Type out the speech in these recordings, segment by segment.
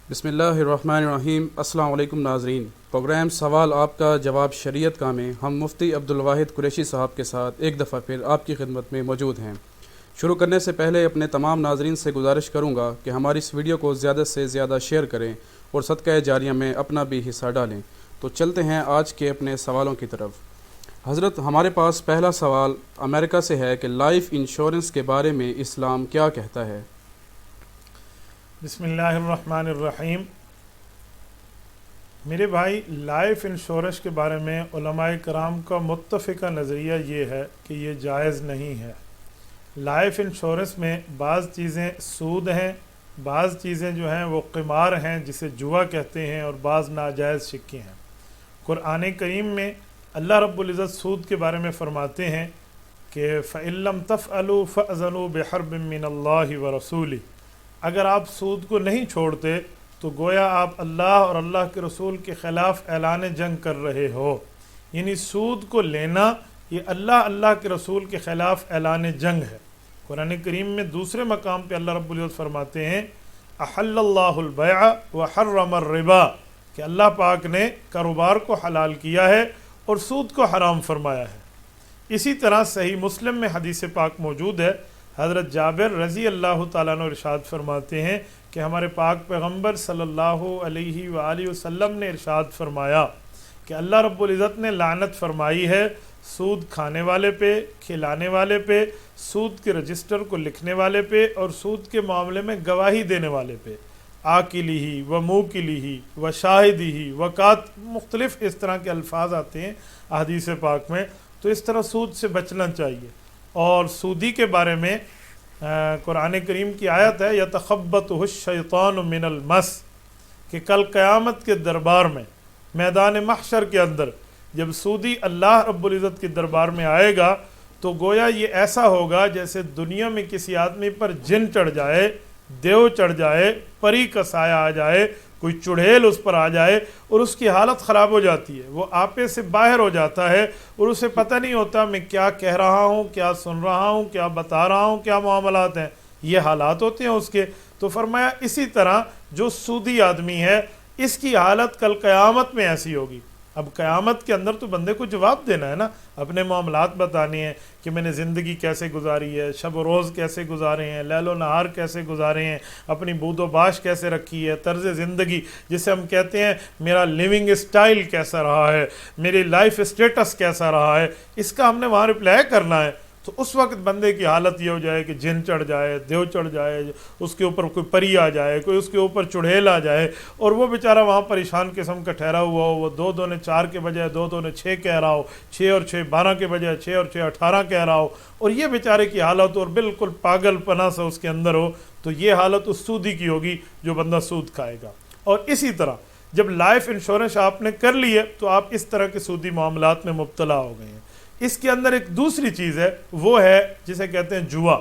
بسم اللہ الرحمن الرحیم۔ السلام علیکم ناظرین، پروگرام سوال آپ کا جواب شریعت کا میں ہم مفتی عبدالواحد قریشی صاحب کے ساتھ ایک دفعہ پھر آپ کی خدمت میں موجود ہیں۔ شروع کرنے سے پہلے اپنے تمام ناظرین سے گزارش کروں گا کہ ہماری اس ویڈیو کو زیادہ سے زیادہ شیئر کریں اور صدقہ جاریہ میں اپنا بھی حصہ ڈالیں۔ تو چلتے ہیں آج کے اپنے سوالوں کی طرف۔ حضرت، ہمارے پاس پہلا سوال امریکہ سے ہے کہ لائف انشورنس کے بارے میں اسلام کیا کہتا ہے؟ بسم اللہ الرحمن الرحیم۔ میرے بھائی، لائف انشورنس کے بارے میں علماء کرام کا متفقہ نظریہ یہ ہے کہ یہ جائز نہیں ہے۔ لائف انشورنس میں بعض چیزیں سود ہیں، بعض چیزیں جو ہیں وہ قمار ہیں جسے جوا کہتے ہیں، اور بعض ناجائز سکے ہیں۔ قرآن کریم میں اللہ رب العزت سود کے بارے میں فرماتے ہیں کہ فَإِن لَّمْ تَفْعَلُوا فَأْذَنُوا بِحَرْبٍ مِّنَ اللَّهِ وَرَسُولِهِ۔ اگر آپ سود کو نہیں چھوڑتے تو گویا آپ اللہ اور اللہ کے رسول کے خلاف اعلان جنگ کر رہے ہو، یعنی سود کو لینا یہ اللہ کے رسول کے خلاف اعلان جنگ ہے۔ قرآن کریم میں دوسرے مقام پہ اللہ رب العزت فرماتے ہیں احل اللہ البیع وحرم الربا، کہ اللہ پاک نے کاروبار کو حلال کیا ہے اور سود کو حرام فرمایا ہے۔ اسی طرح صحیح مسلم میں حدیث پاک موجود ہے، حضرت جابر رضی اللہ تعالیٰ عنہ ارشاد فرماتے ہیں کہ ہمارے پاک پیغمبر صلی اللہ علیہ وآلہ وسلم نے ارشاد فرمایا کہ اللہ رب العزت نے لعنت فرمائی ہے سود کھانے والے پہ، کھلانے والے پہ، سود کے رجسٹر کو لکھنے والے پہ، اور سود کے معاملے میں گواہی دینے والے پہ، آکلہ و موکلہ و شاہدہ وقات، مختلف اس طرح کے الفاظ آتے ہیں احادیث پاک میں۔ تو اس طرح سود سے بچنا چاہیے۔ اور سودی کے بارے میں قرآن کریم کی آیت ہے یتخبطہ الشیطان من المس، کہ کل قیامت کے دربار میں، میدان محشر کے اندر جب سودی اللہ رب العزت کے دربار میں آئے گا تو گویا یہ ایسا ہوگا جیسے دنیا میں کسی آدمی پر جن چڑھ جائے، دیو چڑھ جائے، پری کا سایہ آ جائے، کوئی چڑھیل اس پر آ جائے اور اس کی حالت خراب ہو جاتی ہے، وہ آپے سے باہر ہو جاتا ہے اور اسے پتہ نہیں ہوتا میں کیا کہہ رہا ہوں، کیا سن رہا ہوں، کیا بتا رہا ہوں، کیا معاملات ہیں، یہ حالات ہوتے ہیں اس کے۔ تو فرمایا اسی طرح جو سودی آدمی ہے اس کی حالت کل قیامت میں ایسی ہوگی۔ اب قیامت کے اندر تو بندے کو جواب دینا ہے نا، اپنے معاملات بتانے ہیں کہ میں نے زندگی کیسے گزاری ہے، شب و روز کیسے گزارے ہیں، لیل و نہار کیسے گزارے ہیں، اپنی بود و باش کیسے رکھی ہے، طرز زندگی جسے ہم کہتے ہیں میرا لیونگ اسٹائل کیسا رہا ہے، میری لائف اسٹیٹس کیسا رہا ہے، اس کا ہم نے وہاں رپلائی کرنا ہے۔ تو اس وقت بندے کی حالت یہ ہو جائے کہ جن چڑھ جائے، دیو چڑھ جائے، اس کے اوپر کوئی پری آ جائے، کوئی اس کے اوپر چڑھیل آ جائے، اور وہ بیچارہ وہاں پریشان قسم کا ٹھہرا ہوا ہو، وہ 2 2 نے 4 کے بجائے 2 2 نے 6 کہہ رہا ہو، 6 اور 6 12 کے بجائے 6 اور 6 18 کہہ رہا ہو، اور یہ بیچارے کی حالت اور بالکل پاگل پنا سے اس کے اندر ہو، تو یہ حالت اس سودی کی ہوگی جو بندہ سود کھائے گا۔ اور اسی طرح جب لائف انشورنس آپ نے کر لی ہے تو آپ اس طرح کے سودی معاملات میں مبتلا ہو گئے ہیں۔ اس کے اندر ایک دوسری چیز ہے، وہ ہے جسے کہتے ہیں جوا۔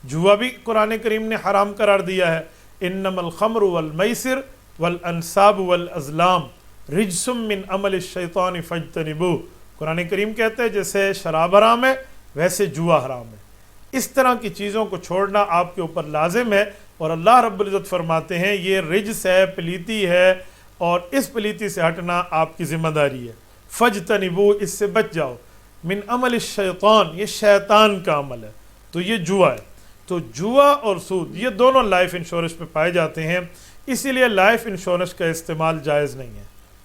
جوا بھی قرآن کریم نے حرام قرار دیا ہے۔ انما الخمر والمیسر والانصاب والازلام رجس من عمل الشیطان فاجتنبوہ، قرآن کریم کہتے ہیں جیسے شراب حرام ہے ویسے جوا حرام ہے۔ اس طرح کی چیزوں کو چھوڑنا آپ کے اوپر لازم ہے، اور اللہ رب العزت فرماتے ہیں یہ رجس ہے، پلیتی ہے، اور اس پلیتی سے ہٹنا آپ کی ذمہ داری ہے۔ فاجتنبوہ، اس سے بچ جاؤ۔ من عمل الشیطان، یہ شیطان کا عمل ہے، تو یہ جوا ہے۔ تو جوا اور سود یہ دونوں لائف انشورنس پہ پائے جاتے ہیں، اسی لیے لائف انشورنس کا استعمال جائز نہیں ہے۔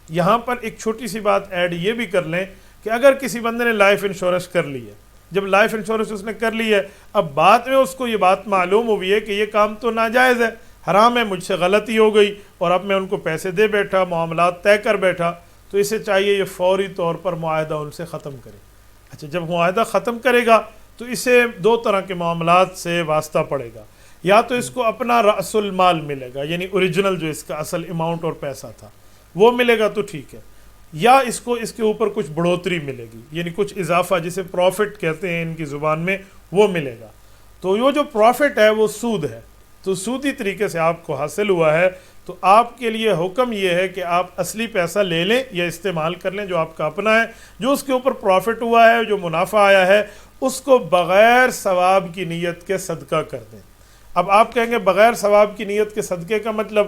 یہاں پر ایک چھوٹی سی بات ایڈ یہ بھی کر لیں کہ اگر کسی بندے نے لائف انشورنس کر لی ہے، جب لائف انشورنس اس نے کر لی ہے، اب بعد میں اس کو یہ بات معلوم ہوئی ہے کہ یہ کام تو ناجائز ہے، حرام ہے، مجھ سے غلطی ہو گئی، اور اب میں ان کو پیسے دے بیٹھا، معاملات طے کر بیٹھا، تو اسے چاہیے یہ فوری طور پر معاہدہ ان سے ختم کرے۔ اچھا، جب معاہدہ ختم کرے گا تو اسے 2 طرح کے معاملات سے واسطہ پڑے گا، یا تو اس کو اپنا رأس المال ملے گا، یعنی اوریجنل جو اس کا اصل اماؤنٹ اور پیسہ تھا وہ ملے گا تو ٹھیک ہے، یا اس کو اس کے اوپر کچھ بڑھوتری ملے گی، یعنی کچھ اضافہ جسے پروفٹ کہتے ہیں ان کی زبان میں، وہ ملے گا۔ تو یہ جو پروفٹ ہے وہ سود ہے، تو سودی طریقے سے آپ کو حاصل ہوا ہے، تو آپ کے لیے حکم یہ ہے کہ آپ اصلی پیسہ لے لیں یا استعمال کر لیں جو آپ کا اپنا ہے، جو اس کے اوپر پروفٹ ہوا ہے، جو منافع آیا ہے، اس کو بغیر ثواب کی نیت کے صدقہ کر دیں۔ اب آپ کہیں گے بغیر ثواب کی نیت کے صدقے کا مطلب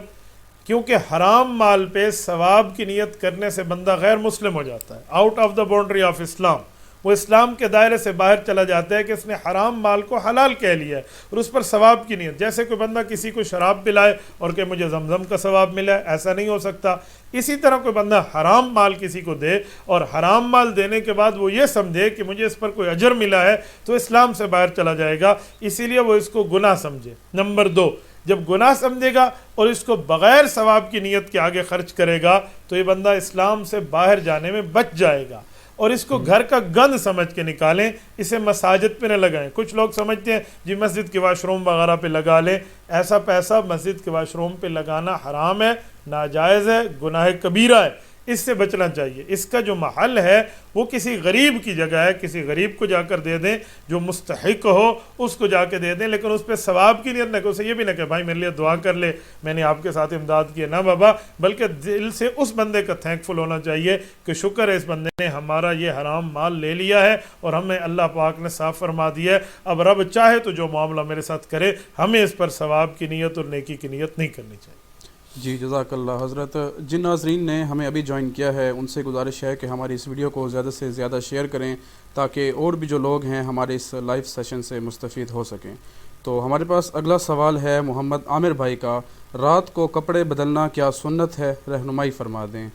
کیونکہ حرام مال پہ ثواب کی نیت کرنے سے بندہ غیر مسلم ہو جاتا ہے، out of the boundary of Islam, وہ اسلام کے دائرے سے باہر چلا جاتا ہے کہ اس نے حرام مال کو حلال کہہ لیا ہے اور اس پر ثواب کی نیت. جیسے کوئی بندہ کسی کو شراب پلائے اور کہ مجھے زمزم کا ثواب ملا ہے، ایسا نہیں ہو سکتا. اسی طرح کوئی بندہ حرام مال کسی کو دے اور حرام مال دینے کے بعد وہ یہ سمجھے کہ مجھے اس پر کوئی اجر ملا ہے، تو اسلام سے باہر چلا جائے گا، اسی لیے وہ اس کو گناہ سمجھے. نمبر 2، جب گناہ سمجھے گا اور اس کو بغیر ثواب کی نیت کے آگے خرچ کرے گا تو یہ بندہ اسلام سے باہر جانے میں بچ جائے گا. اور اس کو گھر کا گند سمجھ کے نکالیں، اسے مساجد پہ نہ لگائیں. کچھ لوگ سمجھتے ہیں جی مسجد کے واش روم وغیرہ پہ لگا لیں، ایسا پیسہ مسجد کے واش روم پہ لگانا حرام ہے، ناجائز ہے، گناہ کبیرہ ہے، اس سے بچنا چاہیے. اس کا جو محل ہے وہ کسی غریب کی جگہ ہے، کسی غریب کو جا کر دے دیں، جو مستحق ہو اس کو جا کے دے دیں، لیکن اس پہ ثواب کی نیت نہ کہ اسے یہ بھی نہ کہ بھائی میرے لیے دعا کر لے، میں نے آپ کے ساتھ امداد کی. نہ بابا، بلکہ دل سے اس بندے کا تھینکفل ہونا چاہیے کہ شکر ہے اس بندے نے ہمارا یہ حرام مال لے لیا ہے اور ہمیں اللہ پاک نے صاف فرما دیا ہے، اب رب چاہے تو جو معاملہ میرے ساتھ کرے، ہمیں اس پر ثواب کی نیت اور نیکی کی نیت نہیں کرنی چاہیے. جی جزاک اللہ حضرت. جن ناظرین نے ہمیں ابھی جوائن کیا ہے ان سے گزارش ہے کہ ہماری اس ویڈیو کو زیادہ سے زیادہ شیئر کریں تاکہ اور بھی جو لوگ ہیں ہمارے اس لائیو سیشن سے مستفید ہو سکیں. تو ہمارے پاس اگلا سوال ہے محمد عامر بھائی کا، رات کو کپڑے بدلنا کیا سنت ہے؟ رہنمائی فرما دیں.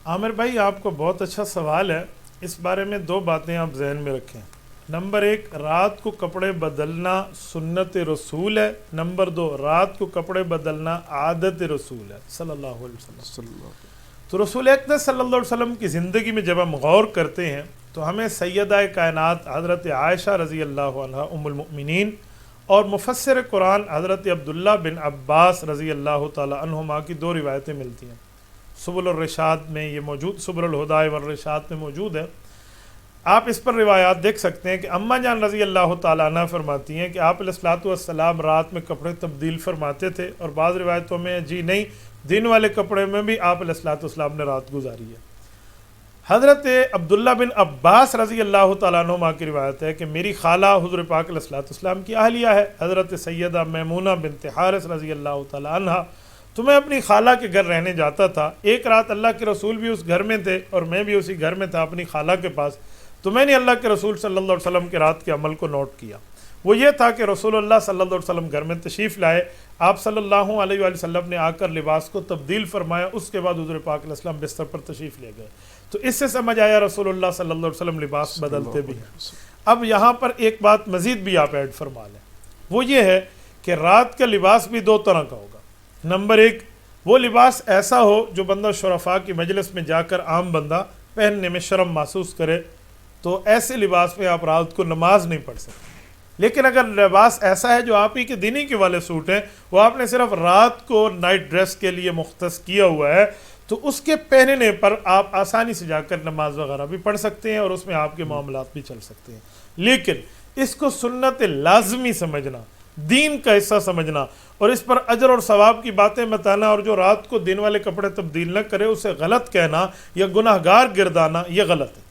عامر بھائی آپ کو بہت اچھا سوال ہے. اس بارے میں 2 باتیں آپ ذہن میں رکھیں. نمبر 1، رات کو کپڑے بدلنا سنت رسول ہے. نمبر 2، رات کو کپڑے بدلنا عادت رسول ہے صلی اللہ علیہ وسلم. تو رسول اکرم صلی اللہ علیہ وسلم کی زندگی میں جب ہم غور کرتے ہیں تو ہمیں سیدہ کائنات حضرت عائشہ رضی اللہ عنہا ام المؤمنین اور مفسر قرآن حضرت عبداللہ بن عباس رضی اللہ تعالی عنہما کی 2 روایتیں ملتی ہیں. سبل الرشاد میں یہ موجود، سبل الہدى والرشاد میں موجود ہے. آپ اس پر روایات دیکھ سکتے ہیں کہ اماں جان رضی اللہ تعالیٰ عنہ فرماتی ہیں کہ آپ علیہ الصلوۃ والسلام رات میں کپڑے تبدیل فرماتے تھے، اور بعض روایتوں میں جی نہیں، دن والے کپڑے میں بھی آپ علیہ الصلوۃ والسلام نے رات گزاری ہے. حضرت عبداللہ بن عباس رضی اللہ تعالیٰ عنہما کی روایت ہے کہ میری خالہ حضور پاک علیہ الصلوۃ والسلام کی اہلیہ ہے حضرت سیدہ میمونہ بنت حارث رضی اللہ تعالیٰ عنہ. تو میں اپنی خالہ کے گھر رہنے جاتا تھا. ایک رات اللہ کے رسول بھی اس گھر میں تھے اور میں بھی اسی گھر میں تھا اپنی خالہ کے پاس. تو میں نے اللہ کے رسول صلی اللہ علیہ وسلم کے رات کے عمل کو نوٹ کیا. وہ یہ تھا کہ رسول اللہ صلی اللہ علیہ وسلم گھر میں تشریف لائے، آپ صلی اللہ علیہ وآلہ وسلم نے آ کر لباس کو تبدیل فرمایا، اس کے بعد حضور پاک علیہ السلام بستر پر تشریف لے گئے. تو اس سے سمجھ آیا رسول اللہ صلی اللہ علیہ وسلم لباس بدلتے بھی ہیں. اب یہاں پر ایک بات مزید بھی آپ ایڈ فرما لیں، وہ یہ ہے کہ رات کا لباس بھی 2 طرح کا ہوگا. نمبر 1، وہ لباس ایسا ہو جو بندہ شرفاء کی مجلس میں جا کر عام بندہ پہننے میں شرم محسوس کرے، تو ایسے لباس میں آپ رات کو نماز نہیں پڑھ سکتے. لیکن اگر لباس ایسا ہے جو آپ ہی کے دینی کے والے سوٹ ہیں، وہ آپ نے صرف رات کو نائٹ ڈریس کے لیے مختص کیا ہوا ہے، تو اس کے پہننے پر آپ آسانی سے جا کر نماز وغیرہ بھی پڑھ سکتے ہیں اور اس میں آپ کے معاملات بھی چل سکتے ہیں. لیکن اس کو سنت لازمی سمجھنا، دین کا حصہ سمجھنا اور اس پر اجر اور ثواب کی باتیں بتانا، اور جو رات کو دن والے کپڑے تبدیل نہ کرے اسے غلط کہنا یا گناہگار گردانا، یہ غلط ہے.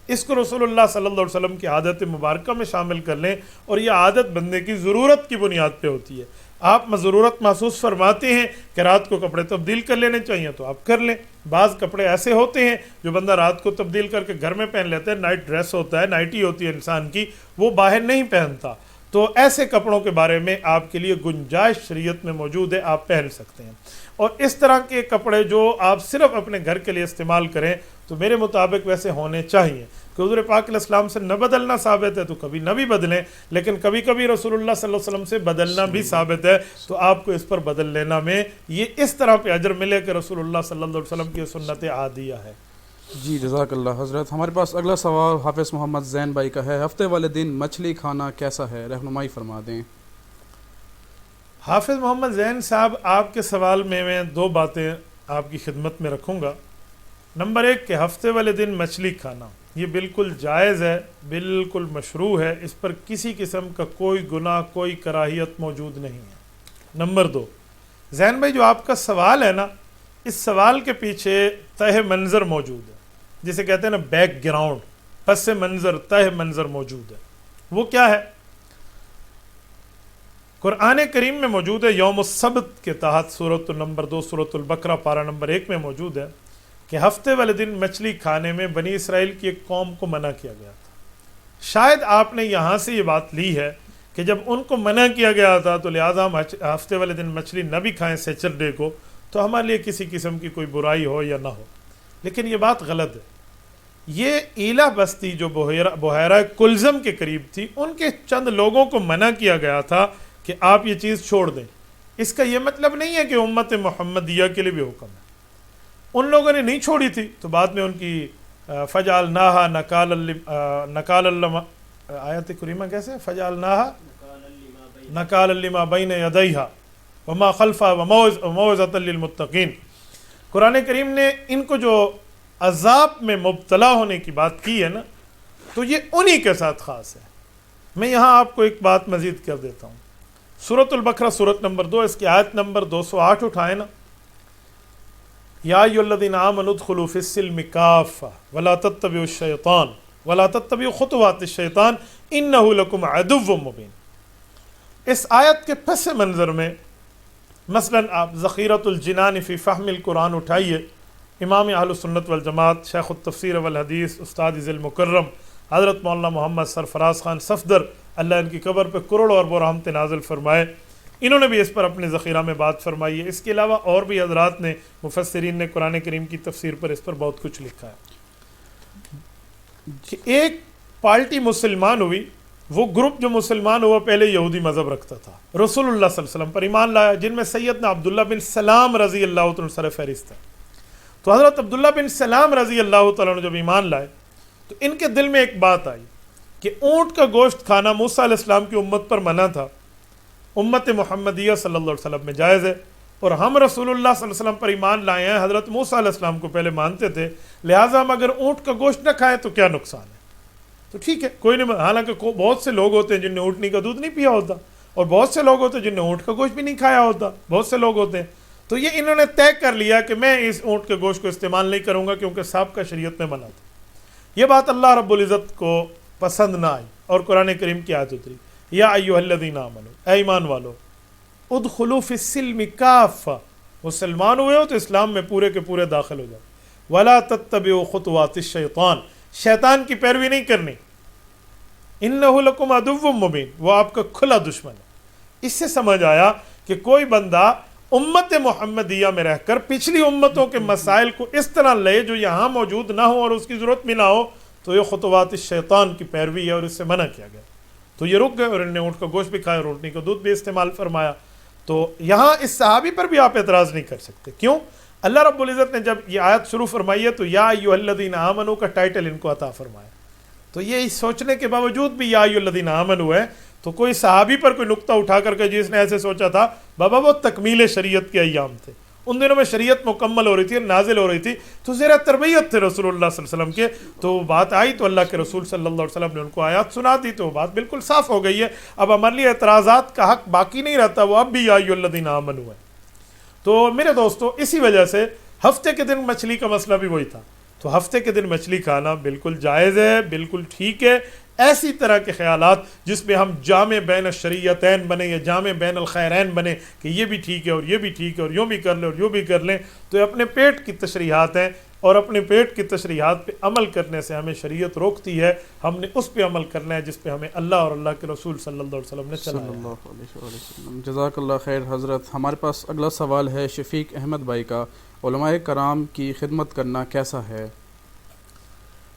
اس کو رسول اللہ صلی اللہ علیہ وسلم کی عادت مبارکہ میں شامل کر لیں، اور یہ عادت بندے کی ضرورت کی بنیاد پہ ہوتی ہے. آپ ضرورت محسوس فرماتے ہیں کہ رات کو کپڑے تبدیل کر لینے چاہیے تو آپ کر لیں. بعض کپڑے ایسے ہوتے ہیں جو بندہ رات کو تبدیل کر کے گھر میں پہن لیتا ہے، نائٹ ڈریس ہوتا ہے، نائٹی ہوتی ہے انسان کی، وہ باہر نہیں پہنتا. تو ایسے کپڑوں کے بارے میں آپ کے لیے گنجائش شریعت میں موجود ہے، آپ پہن سکتے ہیں. اور اس طرح کے کپڑے جو آپ صرف اپنے گھر کے لیے استعمال کریں تو میرے مطابق ویسے ہونے چاہیے. کہ حضور پاک علیہ السلام سے نہ بدلنا ثابت ہے تو کبھی نہ بھی بدلیں، لیکن کبھی کبھی رسول اللہ صلی اللہ علیہ وسلم سے بدلنا بھی ثابت ہے، تو آپ کو اس پر بدل لینا میں یہ اس طرح پہ اجر ملے کہ رسول اللہ صلی اللہ علیہ وسلم کی سنت عادیہ ہے. جی جزاک اللہ حضرت. ہمارے پاس اگلا سوال حافظ محمد زین بھائی کا ہے، ہفتے والے دن مچھلی کھانا کیسا ہے؟ رہنمائی فرما دیں. حافظ محمد زین صاحب، آپ کے سوال میں 2 باتیں آپ کی خدمت میں رکھوں گا. نمبر 1 کہ ہفتے والے دن مچھلی کھانا یہ بالکل جائز ہے، بالکل مشروع ہے، اس پر کسی قسم کا کوئی گناہ، کوئی کراہیت موجود نہیں ہے. نمبر 2، زین بھائی جو آپ کا سوال ہے نا، اس سوال کے پیچھے تہ منظر موجود ہے، جسے کہتے ہیں نا بیک گراؤنڈ، پس منظر، تہ منظر موجود ہے. وہ کیا ہے؟ قرآن کریم میں موجود ہے، یوم السبت کے تحت سورۃ نمبر 2 سورۃ البقرہ پارہ نمبر 1 میں موجود ہے کہ ہفتے والے دن مچھلی کھانے میں بنی اسرائیل کی ایک قوم کو منع کیا گیا تھا۔ شاید آپ نے یہاں سے یہ بات لی ہے کہ جب ان کو منع کیا گیا تھا تو لہٰذا ہم ہفتے والے دن مچھلی نہ بھی کھائیں سیچرڈے کو، تو ہمارے لیے کسی قسم کی کوئی برائی ہو یا نہ ہو، لیکن یہ بات غلط ہے۔ یہ ایلا بستی جو بحیرہ کلزم کے قریب تھی، ان کے چند لوگوں کو منع کیا گیا تھا کہ آپ یہ چیز چھوڑ دیں۔ اس کا یہ مطلب نہیں ہے کہ امت محمدیہ کے لیے بھی حکم ہے۔ ان لوگوں نے نہیں چھوڑی تھی تو بعد میں ان کی فجعلناہا نکال آیت کریمہ کیسے فجعلناہا نکال لما بین یدیہا وما خلفہا وموعظۃ للمتقین۔ قرآن کریم نے ان کو جو عذاب میں مبتلا ہونے کی بات کی ہے نا، تو یہ انہی کے ساتھ خاص ہے۔ میں یہاں آپ کو ایک بات مزید کر دیتا ہوں۔ سورۃ البقرہ سورۃ نمبر 2 اس کی آیت نمبر 208 اٹھائیں نا، یا ایھا الذین آمنوا ادخلوا فی السلم کافۃ ولا تتبعوا الشیطان ولا تتبعوا خطوات الشیطان انہ لکم عدو مبین۔ اس آیت کے پس منظر میں مثلاً آپ ذخیرۃ الجنان فی فہم القرآن اٹھائیے، امام اہل سنت والجماعت شیخ التفسیر والحدیث استاد ذی المکرم حضرت مولانا محمد سرفراز خان صفدر، اللہ ان کی قبر پہ کروڑوں اربوں رحمت نازل فرمائے، انہوں نے بھی اس پر اپنے ذخیرہ میں بات فرمائی ہے۔ اس کے علاوہ اور بھی حضرات نے، مفسرین نے قرآن کریم کی تفسیر پر اس پر بہت کچھ لکھا ہے کہ ایک پارٹی مسلمان ہوئی، وہ گروپ جو مسلمان ہوا پہلے یہودی مذہب رکھتا تھا، رسول اللہ صلی اللہ علیہ وسلم پر ایمان لایا، جن میں سیدنا عبداللہ بن سلام رضی اللہ عنہ سر فہرست ہے۔ تو حضرت عبداللہ بن سلام رضی اللہ تعالیٰ عنہ جب ایمان لائے تو ان کے دل میں ایک بات آئی کہ اونٹ کا گوشت کھانا موسیٰ علیہ السلام کی امت پر منع تھا، امت محمدیہ صلی اللہ علیہ وسلم میں جائز ہے، اور ہم رسول اللہ صلی اللہ علیہ وسلم پر ایمان لائے ہیں، حضرت موسیٰ علیہ السلام کو پہلے مانتے تھے، لہٰذا ہم اگر اونٹ کا گوشت نہ کھائیں تو کیا نقصان ہے؟ تو ٹھیک ہے، کوئی نہیں۔ حالانکہ بہت سے لوگ ہوتے ہیں جن نے اونٹنی کا دودھ نہیں پیا ہوتا، اور بہت سے لوگ ہوتے ہیں جن نے اونٹ کا گوشت بھی نہیں کھایا ہوتا، بہت سے لوگ ہوتے ہیں۔ تو یہ انہوں نے طے کر لیا کہ میں اس اونٹ کے گوشت کو استعمال نہیں کروں گا کیونکہ سابقہ شریعت میں منع تھا۔ یہ بات اللہ رب العزت کو پسند نہ آئی اور قرآن کریم کی آیت اتری، یا ایھا الذین آمنوا، اے ایمان والو، ادخلوا فی السلم کافۃ، مسلمان ہوئے ہو تو اسلام میں پورے کے پورے داخل ہو جاؤ، ولا تتبعوا خطوات الشیطان، شیطان کی پیروی نہیں کرنی، انہ لکم عدو مبین، وہ آپ کا کھلا دشمن ہے۔ اس سے سمجھ آیا کہ کوئی بندہ امت محمدیہ میں رہ کر پچھلی امتوں کے مسائل کو اس طرح لے جو یہاں موجود نہ ہو اور اس کی ضرورت بھی نہ ہو، تو یہ خطوات الشیطان کی پیروی ہے اور اس سے منع کیا گیا۔ تو یہ رک گئے اور انہوں نے اونٹ کا گوشت بھی کھایا اور اونٹنی کا دودھ بھی استعمال فرمایا۔ تو یہاں اس صحابی پر بھی آپ اعتراض نہیں کر سکتے، کیوں؟ اللہ رب العزت نے جب یہ آیت شروع فرمائی ہے تو یا ایھا الذین آمنوا کا ٹائٹل ان کو عطا فرمایا، تو یہ سوچنے کے باوجود بھی یا ایھا الذین آمنوا ہے، تو کوئی صحابی پر کوئی نقطہ اٹھا کر کے جس نے ایسے سوچا تھا، بابا وہ تکمیل شریعت کے ایام تھے، ان دنوں میں شریعت مکمل ہو رہی تھی، نازل ہو رہی تھی، تو زیر تربیت تھے رسول اللہ صلی اللہ علیہ وسلم کے، تو بات آئی تو اللہ کے رسول صلی اللہ علیہ وسلم نے ان کو آیات سنا دی، تو بات بالکل صاف ہو گئی ہے۔ اب ہمارے لیے اعتراضات کا حق باقی نہیں رہتا، وہ اب بھی یا ایھا الذین آمنوا ہے۔ تو میرے دوستو، اسی وجہ سے ہفتے کے دن مچھلی کا مسئلہ بھی وہی تھا، تو ہفتے کے دن مچھلی کھانا بالکل جائز ہے، بالکل ٹھیک ہے۔ ایسی طرح کے خیالات جس میں ہم جامع بین الشریعتین بنے یا جامع بین الخیرین بنے کہ یہ بھی ٹھیک ہے اور یہ بھی ٹھیک ہے اور یوں بھی کر لیں اور یوں بھی کر لیں، تو یہ اپنے پیٹ کی تشریحات ہیں، اور اپنے پیٹ کی تشریحات پہ عمل کرنے سے ہمیں شریعت روکتی ہے۔ ہم نے اس پہ عمل کرنا ہے جس پہ ہمیں اللہ اور اللہ کے رسول صلی اللہ علیہ وسلم نے چلایا۔ جزاک اللہ خیر حضرت۔ ہمارے پاس اگلا سوال ہے شفیق احمد بھائی کا، علماء کرام کی خدمت کرنا کیسا ہے؟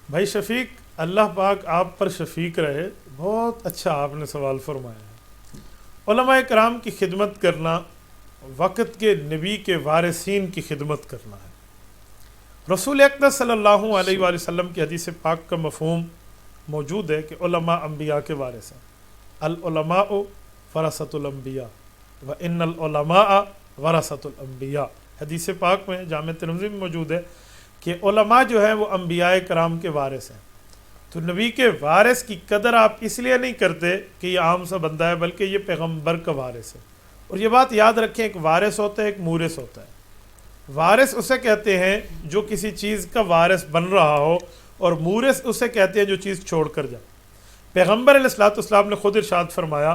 بھائی شفیق، اللہ پاک آپ پر شفیق رہے، بہت اچھا آپ نے سوال فرمایا ہے۔ علماء کرام کی خدمت کرنا وقت کے نبی کے وارثین کی خدمت کرنا ہے۔ رسول اکرم صلی اللہ علیہ وآلہ وسلم کی حدیث پاک کا مفہوم موجود ہے کہ علماء انبیاء کے وارث ہیں، العلماء ورثۃ الانبیاء وان العلماء ورثۃ الانبیاء۔ حدیث پاک میں جامع ترمذی میں موجود ہے کہ علماء جو ہیں وہ انبیاء کرام کے وارث ہیں۔ تو نبی کے وارث کی قدر آپ اس لیے نہیں کرتے کہ یہ عام سا بندہ ہے، بلکہ یہ پیغمبر کا وارث ہے۔ اور یہ بات یاد رکھیں، ایک وارث ہوتا ہے، ایک مورث ہوتا ہے۔ وارث اسے کہتے ہیں جو کسی چیز کا وارث بن رہا ہو، اور مورث اسے کہتے ہیں جو چیز چھوڑ کر جائے۔ پیغمبر علیہ الصلوۃ والسلام نے خود ارشاد فرمایا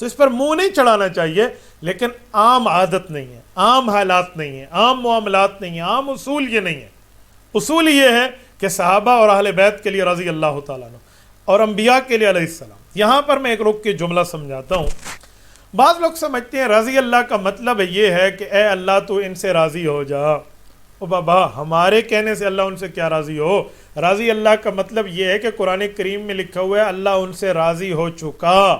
تو اس پر منہ نہیں چڑھانا چاہیے، لیکن عام عادت نہیں ہے، عام حالات نہیں ہیں، عام معاملات نہیں ہیں، عام اصول یہ نہیں ہے۔ اصول یہ ہے کہ صحابہ اور اہل بیت کے لیے رضی اللہ تعالیٰ عنہ اور انبیاء کے لیے علیہ السلام۔ یہاں پر میں ایک رک کے جملہ سمجھاتا ہوں۔ بعض لوگ سمجھتے ہیں رضی اللہ کا مطلب یہ ہے کہ اے اللہ تو ان سے راضی ہو جا۔ او بابا، ہمارے کہنے سے اللہ ان سے کیا راضی ہو؟ راضی اللہ کا مطلب یہ ہے کہ قرآن کریم میں لکھا ہوا ہے اللہ ان سے راضی ہو چکا۔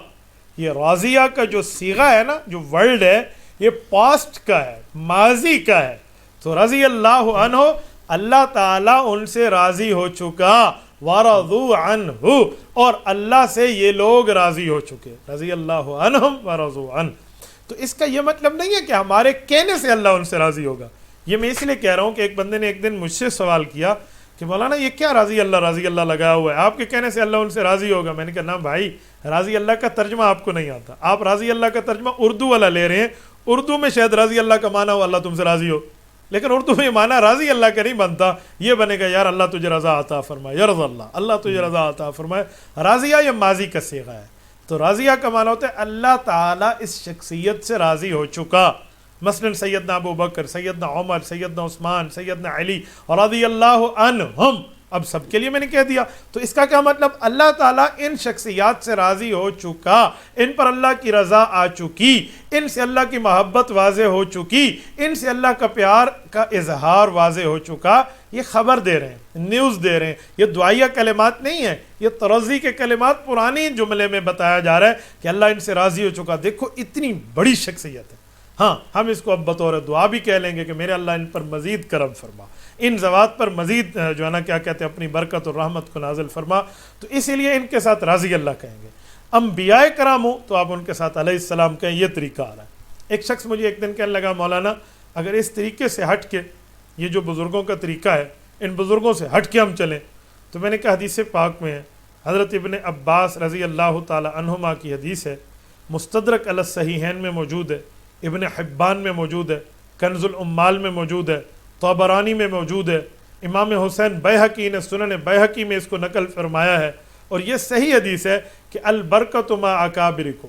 یہ راضیہ کا جو صیغہ ہے نا، جو ورڈ ہے، یہ پاسٹ کا ہے، ماضی کا ہے۔ تو رضی اللہ عنہ، اللہ تعالیٰ ان سے راضی ہو چکا، وَرَضُوا عَنْهُ، اور اللہ سے یہ لوگ راضی ہو چکے، رضی اللہ عنہم وَرَضُوا عَنْهُ۔ تو اس کا یہ مطلب نہیں ہے کہ ہمارے کہنے سے اللہ ان سے راضی ہوگا۔ یہ میں اس لیے کہہ رہا ہوں کہ ایک بندے نے ایک دن مجھ سے سوال کیا کہ مولانا یہ کیا راضی اللہ لگایا ہوا ہے، آپ کے کہنے سے اللہ ان سے راضی ہوگا؟ میں نے کہا نا بھائی، راضی اللہ کا ترجمہ آپ کو نہیں آتا، آپ راضی اللہ کا ترجمہ اردو والا لے رہے ہیں۔ اردو میں شاید راضی اللہ کا معنی ہو اللہ تم سے راضی ہو، لیکن اردو میں معنی راضی اللہ کا نہیں بنتا، یہ بنے گا یار اللہ تجھے رضا عطا فرمائے، یرض اللہ تجھے رضا عطا فرمائے۔ راضیہ یہ ماضی کا صیغہ ہے، تو راضیہ کا معنی ہوتا ہے اللہ تعالیٰ اس شخصیت سے راضی ہو چکا۔ مثلا سیدنا ابو بکر، سیدنا عمر، سیدنا عثمان، سیدنا علی رضی اللہ عنہم، اب سب کے لیے میں نے کہہ دیا۔ تو اس کا کیا مطلب؟ اللہ تعالیٰ ان شخصیات سے راضی ہو چکا، ان پر اللہ کی رضا آ چکی، ان سے اللہ کی محبت واضح ہو چکی، ان سے اللہ کا پیار کا اظہار واضح ہو چکا۔ یہ خبر دے رہے ہیں، نیوز دے رہے ہیں، یہ دعائیہ کلمات نہیں ہیں، یہ ترضی کے کلمات پرانی جملے میں بتایا جا رہا ہے کہ اللہ ان سے راضی ہو چکا۔ دیکھو اتنی بڑی شخصیت ہے۔ ہاں، ہم اس کو اب بطور دعا بھی کہہ لیں گے کہ میرے اللہ ان پر مزید کرم فرما، ان ذوات پر مزید جو ہے نا کیا کہتے ہیں اپنی برکت اور رحمت کو نازل فرما۔ تو اسی لیے ان کے ساتھ راضی اللہ کہیں گے۔ انبیاء کرام ہوں تو آپ ان کے ساتھ علیہ السلام کہیں، یہ طریقہ آ رہا ہے۔ ایک شخص مجھے ایک دن کہنے لگا مولانا اگر اس طریقے سے ہٹ کے، یہ جو بزرگوں کا طریقہ ہے، ان بزرگوں سے ہٹ کے ہم چلیں، تو میں نے کہا حدیث پاک میں ہے، حضرت ابن عباس رضی اللہ تعالی عنہما کی حدیث ہے، مستدرک علی الصحیحین میں موجود ہے، ابن حبان میں موجود ہے، کنز العمال میں موجود ہے، طبرانی میں موجود ہے، امام حسین بیہقی نے سنن بیہقی میں اس کو نقل فرمایا ہے، اور یہ صحیح حدیث ہے کہ البرکۃ مع اکابرکم،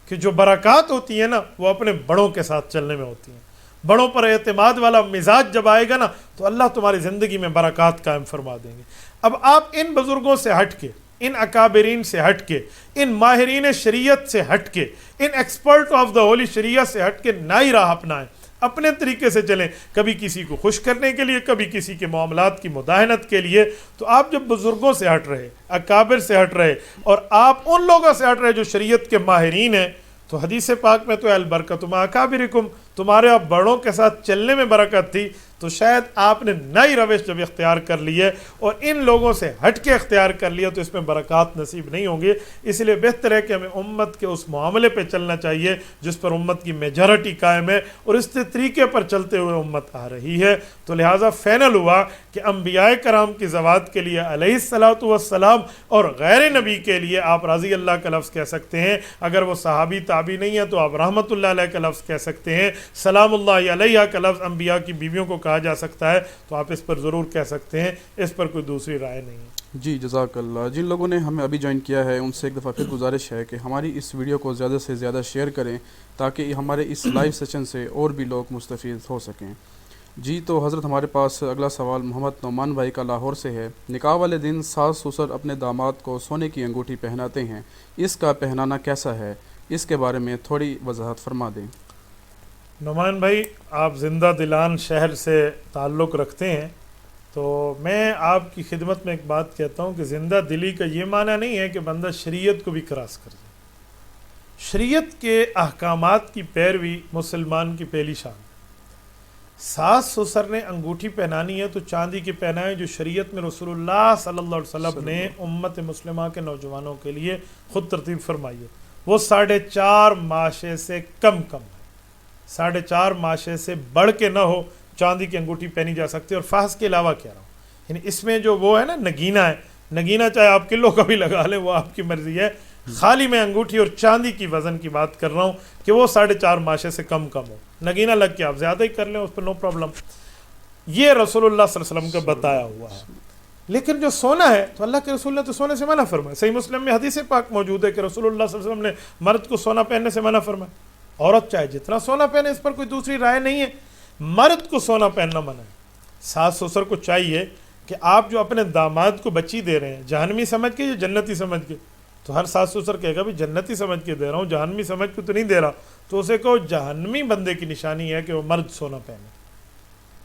کہ جو برکات ہوتی ہیں نا وہ اپنے بڑوں کے ساتھ چلنے میں ہوتی ہیں۔ بڑوں پر اعتماد والا مزاج جب آئے گا نا تو اللہ تمہاری زندگی میں برکات قائم فرما دیں گے۔ اب آپ ان بزرگوں سے ہٹ کے، ان اکابرین سے ہٹ کے، ان ماہرین شریعت سے ہٹ کے، ان ایکسپرٹ آف دا ہولی شریعت سے ہٹ کے نئی راہ اپنائیں، اپنے طریقے سے چلیں، کبھی کسی کو خوش کرنے کے لیے، کبھی کسی کے معاملات کی مداہنت کے لیے۔ تو آپ جب بزرگوں سے ہٹ رہے، اکابر سے ہٹ رہے، اور آپ ان لوگوں سے ہٹ رہے جو شریعت کے ماہرین ہیں، تو حدیث پاک میں تو البرکۃ مع اکابرکم، تمہارے آپ بڑوں کے ساتھ چلنے میں برکت تھی۔ تو شاید آپ نے نئی روش جب اختیار کر لی ہے اور ان لوگوں سے ہٹ کے اختیار کر لیا تو اس میں برکات نصیب نہیں ہوں گے۔ اس لیے بہتر ہے کہ ہمیں امت کے اس معاملے پہ چلنا چاہیے جس پر امت کی میجارٹی قائم ہے، اور اس طریقے پر چلتے ہوئے امت آ رہی ہے۔ تو لہٰذا فائنل ہوا کہ انبیاء کرام کی ذوات کے لیے علیہ الصلاۃ والسلام اور غیر نبی کے لیے آپ رضی اللہ کا لفظ کہہ سکتے ہیں، اگر وہ صحابی تابعی نہیں ہے تو آپ رحمۃ اللہ علیہ کا لفظ کہہ سکتے ہیں، سلام اللہ علیہ کا لفظ انبیاء کی بیویوں کو کہا جا سکتا ہے، تو آپ اس پر ضرور کہہ سکتے ہیں، اس پر کوئی دوسری رائے نہیں ہے۔ جی جزاک اللہ۔ جن لوگوں نے ہمیں ابھی جوائن کیا ہے ان سے ایک دفعہ پھر گزارش ہے کہ ہماری اس ویڈیو کو زیادہ سے زیادہ شیئر کریں تاکہ ہمارے اس لائیو سیشن سے اور بھی لوگ مستفید ہو سکیں۔ جی تو حضرت ہمارے پاس اگلا سوال محمد نعمان بھائی کا لاہور سے ہے۔ نکاح والے دن ساس سسر اپنے داماد کو سونے کی انگوٹھی پہناتے ہیں، اس کا پہنانا کیسا ہے؟ اس کے بارے میں تھوڑی وضاحت فرما دیں۔ نعمان بھائی، آپ زندہ دلان شہر سے تعلق رکھتے ہیں، تو میں آپ کی خدمت میں ایک بات کہتا ہوں کہ زندہ دلی کا یہ معنی نہیں ہے کہ بندہ شریعت کو بھی کراس کر جائے۔ شریعت کے احکامات کی پیروی مسلمان کی پہلی شان ہے۔ ساس سسر نے انگوٹھی پہنانی ہے تو چاندی کی پہنائیں جو شریعت میں رسول اللہ صلی اللہ علیہ وسلم نے امت مسلمہ کے نوجوانوں کے لیے خود ترتیب فرمائی ہے، وہ 4.5 ماشے سے کم ہے، 4.5 ماشے سے بڑھ کے نہ ہو، چاندی کی انگوٹھی پہنی جا سکتی ہے۔ اور فحش کے علاوہ کہہ رہا ہوں، یعنی اس میں جو وہ ہے نا نگینہ ہے، نگینہ چاہے آپ کلو کا بھی لگا لیں، وہ آپ کی مرضی ہے، خالی میں انگوٹھی اور چاندی کی وزن کی بات کر رہا ہوں کہ وہ 4.5 ماشے سے کم ہو۔ نگینہ لگ کے آپ زیادہ ہی کر لیں، اس پہ نو پرابلم۔ یہ رسول اللہ صلی اللہ علیہ وسلم کا بتایا ہوا ہے۔ لیکن جو سونا ہے تو اللہ کے رسول نے تو سونے سے منع فرمایا. صحیح مسلم میں حدیث پاک موجود ہے کہ رسول اللہ صلی اللہ علیہ وسلم نے مرد کو سونا پہننے سے منع فرمایا. عورت چاہے جتنا سونا پہنے, اس پر کوئی دوسری رائے نہیں ہے, مرد کو سونا پہننا منع ہے. ساس سسر کو چاہیے کہ آپ جو اپنے داماد کو بچی دے رہے ہیں جہنمی سمجھ کے یا جنتی سمجھ کے, تو ہر ساس سسر کہے گا بھی جنتی سمجھ کے دے رہا ہوں, جہنمی سمجھ کے تو نہیں دے رہا, تو اسے کہو جہنمی بندے کی نشانی ہے کہ وہ مرد سونا پہنے.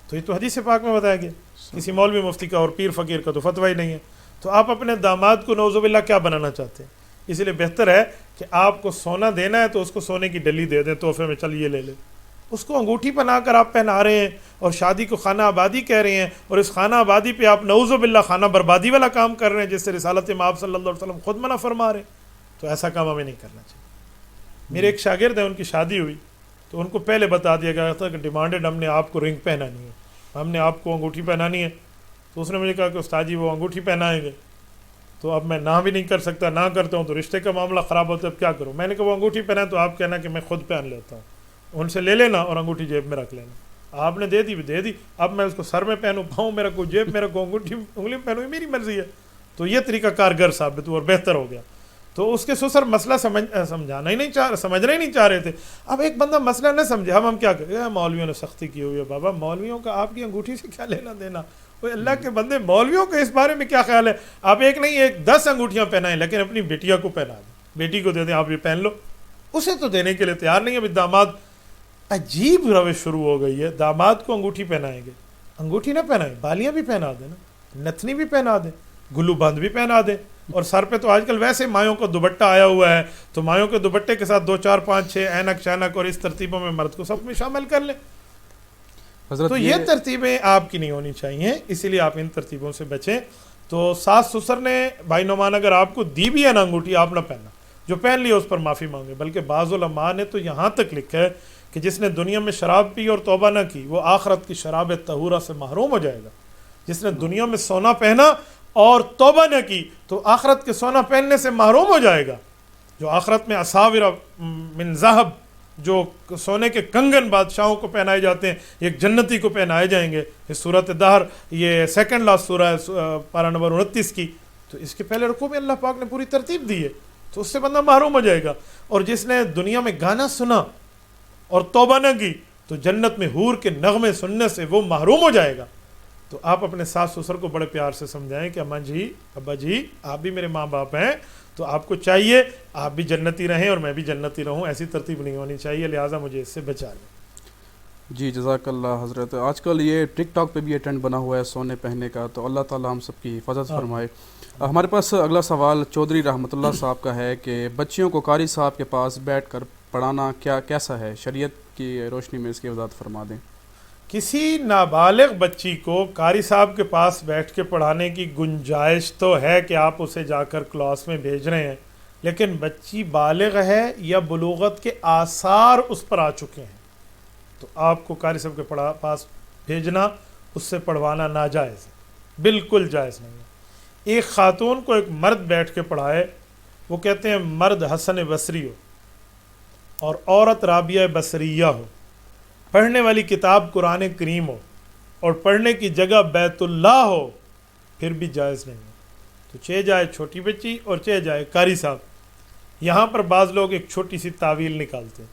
تو یہ تو حدیث پاک میں بتایا گیا, کسی مولوی مفتی کا اور پیر فقیر کا تو فتویٰ ہی نہیں ہے. تو آپ اپنے داماد کو نعوذ باللہ کیا بنانا چاہتے ہیں؟ اس لیے بہتر ہے کہ آپ کو سونا دینا ہے تو اس کو سونے کی ڈلی دے دیں تحفے میں, چل یہ لے لے. اس کو انگوٹھی پہنا کر آپ پہنا رہے ہیں اور شادی کو خانہ آبادی کہہ رہے ہیں, اور اس خانہ آبادی پہ آپ نعوذ باللہ خانہ بربادی والا کام کر رہے ہیں جس سے رسالت مآب صلی اللہ علیہ وسلم خود منع فرما رہے ہیں. تو ایسا کام ہمیں نہیں کرنا چاہیے. میرے ایک شاگرد ہیں, ان کی شادی ہوئی تو ان کو پہلے بتا دیا گیا تھا کہ ڈیمانڈڈ ہم نے آپ کو رنگ پہنانی ہے, ہم نے آپ کو انگوٹھی پہنانی ہے. تو اس نے مجھے کہا کہ استاد جی وہ انگوٹھی پہنائیں گے, تو اب میں نہ بھی نہیں کر سکتا, نہ کرتا ہوں تو رشتے کا معاملہ خراب ہوتا ہے, اب کیا کروں؟ میں نے کہا وہ انگوٹھی پہنا تو آپ کہنا کہ میں خود پہن لیتا ہوں, ان سے لے لینا اور انگوٹھی جیب میں رکھ لینا. آپ نے دے دی بھی دے دی, اب میں اس کو سر میں پہنوں, پاؤں میں رکھوں, جیب میں رکھوں, انگوٹھی انگلی میں پہنوں, یہ میری مرضی ہے. تو یہ طریقہ کارگر ثابت ہوا اور بہتر ہو گیا. تو اس کے سسر مسئلہ سمجھنا ہی نہیں سمجھنا ہی نہیں چاہ رہے تھے. اب ایک بندہ مسئلہ نہ سمجھے, ہم کیا کریں؟ مولویوں نے سختی کی ہوئی ہے. بابا مولویوں کا آپ کی انگوٹھی سے کیا لینا دینا؟ وہ اللہ کے بندے, مولویوں کا اس بارے میں کیا خیال ہے؟ آپ ایک نہیں ایک 10 انگوٹھیاں پہنائیں, لیکن اپنی بیٹیا کو پہنا دیں, بیٹی کو دے دیں, آپ یہ پہن لو. اسے تو دینے کے لیے تیار نہیں ہے. ابھی داماد, عجیب روش شروع ہو گئی ہے, داماد کو انگوٹھی پہنائیں گے. انگوٹھی نہ پہنائیں, بالیاں بھی پہنا دیں نا, نتنی بھی پہنا دیں, گلو بند بھی پہنا دیں, اور سر پہ تو آج کل ویسے مایوں کا دوپٹہ آیا ہوا ہے, تو مایوں کے دوپٹے کے ساتھ 2 4 5 6 اینک شانک اور اس ترتیبوں میں مرد کو سب میں شامل کر لیں. تو یہ ترتیبیں آپ کی نہیں ہونی چاہیے, اسی لیے آپ ان ترتیبوں سے بچیں. تو ساس سسر نے بھائی نعمان اگر آپ کو دی بھی ہے نا انگوٹھی, آپ نہ پہننا, جو پہن لی اس پر معافی مانگے. بلکہ بعض علماء نے تو یہاں تک لکھا ہے کہ جس نے دنیا میں شراب پی اور توبہ نہ کی وہ آخرت کی شراب طہورہ سے محروم ہو جائے گا. جس نے دنیا میں سونا پہنا اور توبہ نہ کی تو آخرت کے سونا پہننے سے محروم ہو جائے گا. جو آخرت میں اساور من ذہب, جو سونے کے کنگن بادشاہوں کو پہنائے جاتے ہیں, ایک جنتی کو پہنائے جائیں گے. اس سورۃ دہر, یہ سیکنڈ لاسٹ سورہ ہے, پارہ نمبر 29 کی. تو اس کے پہلے رکوع میں اللہ پاک نے پوری ترتیب دی ہے, تو اس سے بندہ محروم ہو جائے گا. اور جس نے دنیا میں گانا سنا اور توبہ نہ کی تو جنت میں حور کے نغمے سننے سے وہ محروم ہو جائے گا. تو آپ اپنے ساس سسر کو بڑے پیار سے سمجھائیں کہ اماں جی, ابا جی, آپ بھی میرے ماں باپ ہیں, تو آپ کو چاہیے آپ بھی جنتی رہیں اور میں بھی جنتی رہوں. ایسی ترتیب نہیں ہونی چاہیے, لہٰذا مجھے اس سے بچا لیں. جی جزاک اللہ حضرت. آج کل یہ ٹک ٹاک پہ بھی یہ ٹرینڈ بنا ہوا ہے سونے پہننے کا, تو اللہ تعالیٰ ہم سب کی حفاظت فرمائے. ہمارے پاس اگلا سوال چودھری رحمۃ اللہ صاحب کا ہے کہ بچیوں کو قاری صاحب کے پاس بیٹھ کر پڑھانا کیسا ہے؟ شریعت کی روشنی میں اس کی وضاحت فرما دیں. کسی نابالغ بچی کو قاری صاحب کے پاس بیٹھ کے پڑھانے کی گنجائش تو ہے کہ آپ اسے جا کر کلاس میں بھیج رہے ہیں, لیکن بچی بالغ ہے یا بلوغت کے آثار اس پر آ چکے ہیں, تو آپ کو قاری صاحب کے پاس بھیجنا, اس سے پڑھوانا ناجائز ہے, بالکل جائز نہیں ہے. ایک خاتون کو ایک مرد بیٹھ کے پڑھائے, وہ کہتے ہیں مرد حسن بصری ہو اور عورت رابعہ بصریہ ہو, پڑھنے والی کتاب قرآن کریم ہو اور پڑھنے کی جگہ بیت اللہ ہو, پھر بھی جائز نہیں ہے. تو چاہے جائے چھوٹی بچی اور چاہے جائے قاری صاحب. یہاں پر بعض لوگ ایک چھوٹی سی تعویل نکالتے ہیں,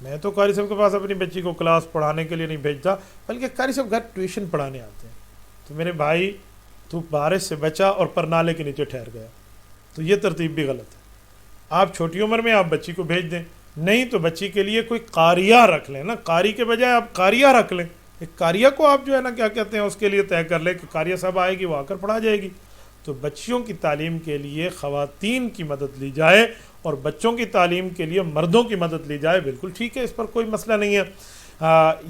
میں تو قاری صاحب کے پاس اپنی بچی کو کلاس پڑھانے کے لیے نہیں بھیجتا, بلکہ قاری صاحب گھر ٹیوشن پڑھانے آتے ہیں. تو میرے بھائی, تو بارش سے بچا اور پرنالے کے نیچے ٹھہر گیا, تو یہ ترتیب بھی غلط ہے. آپ چھوٹی عمر میں آپ بچی کو بھیج دیں, نہیں تو بچی کے لیے کوئی قاریہ رکھ لیں نا, قاری کے بجائے آپ قاریہ رکھ لیں. ایک قاریہ کو آپ جو ہے نا کیا کہتے ہیں اس کے لیے طے کر لیں کہ قاریہ صاحب آئے گی, وہ آ کر پڑھا جائے گی. تو بچیوں کی تعلیم کے لیے خواتین کی مدد لی جائے اور بچوں کی تعلیم کے لیے مردوں کی مدد لی جائے, بالکل ٹھیک ہے, اس پر کوئی مسئلہ نہیں ہے.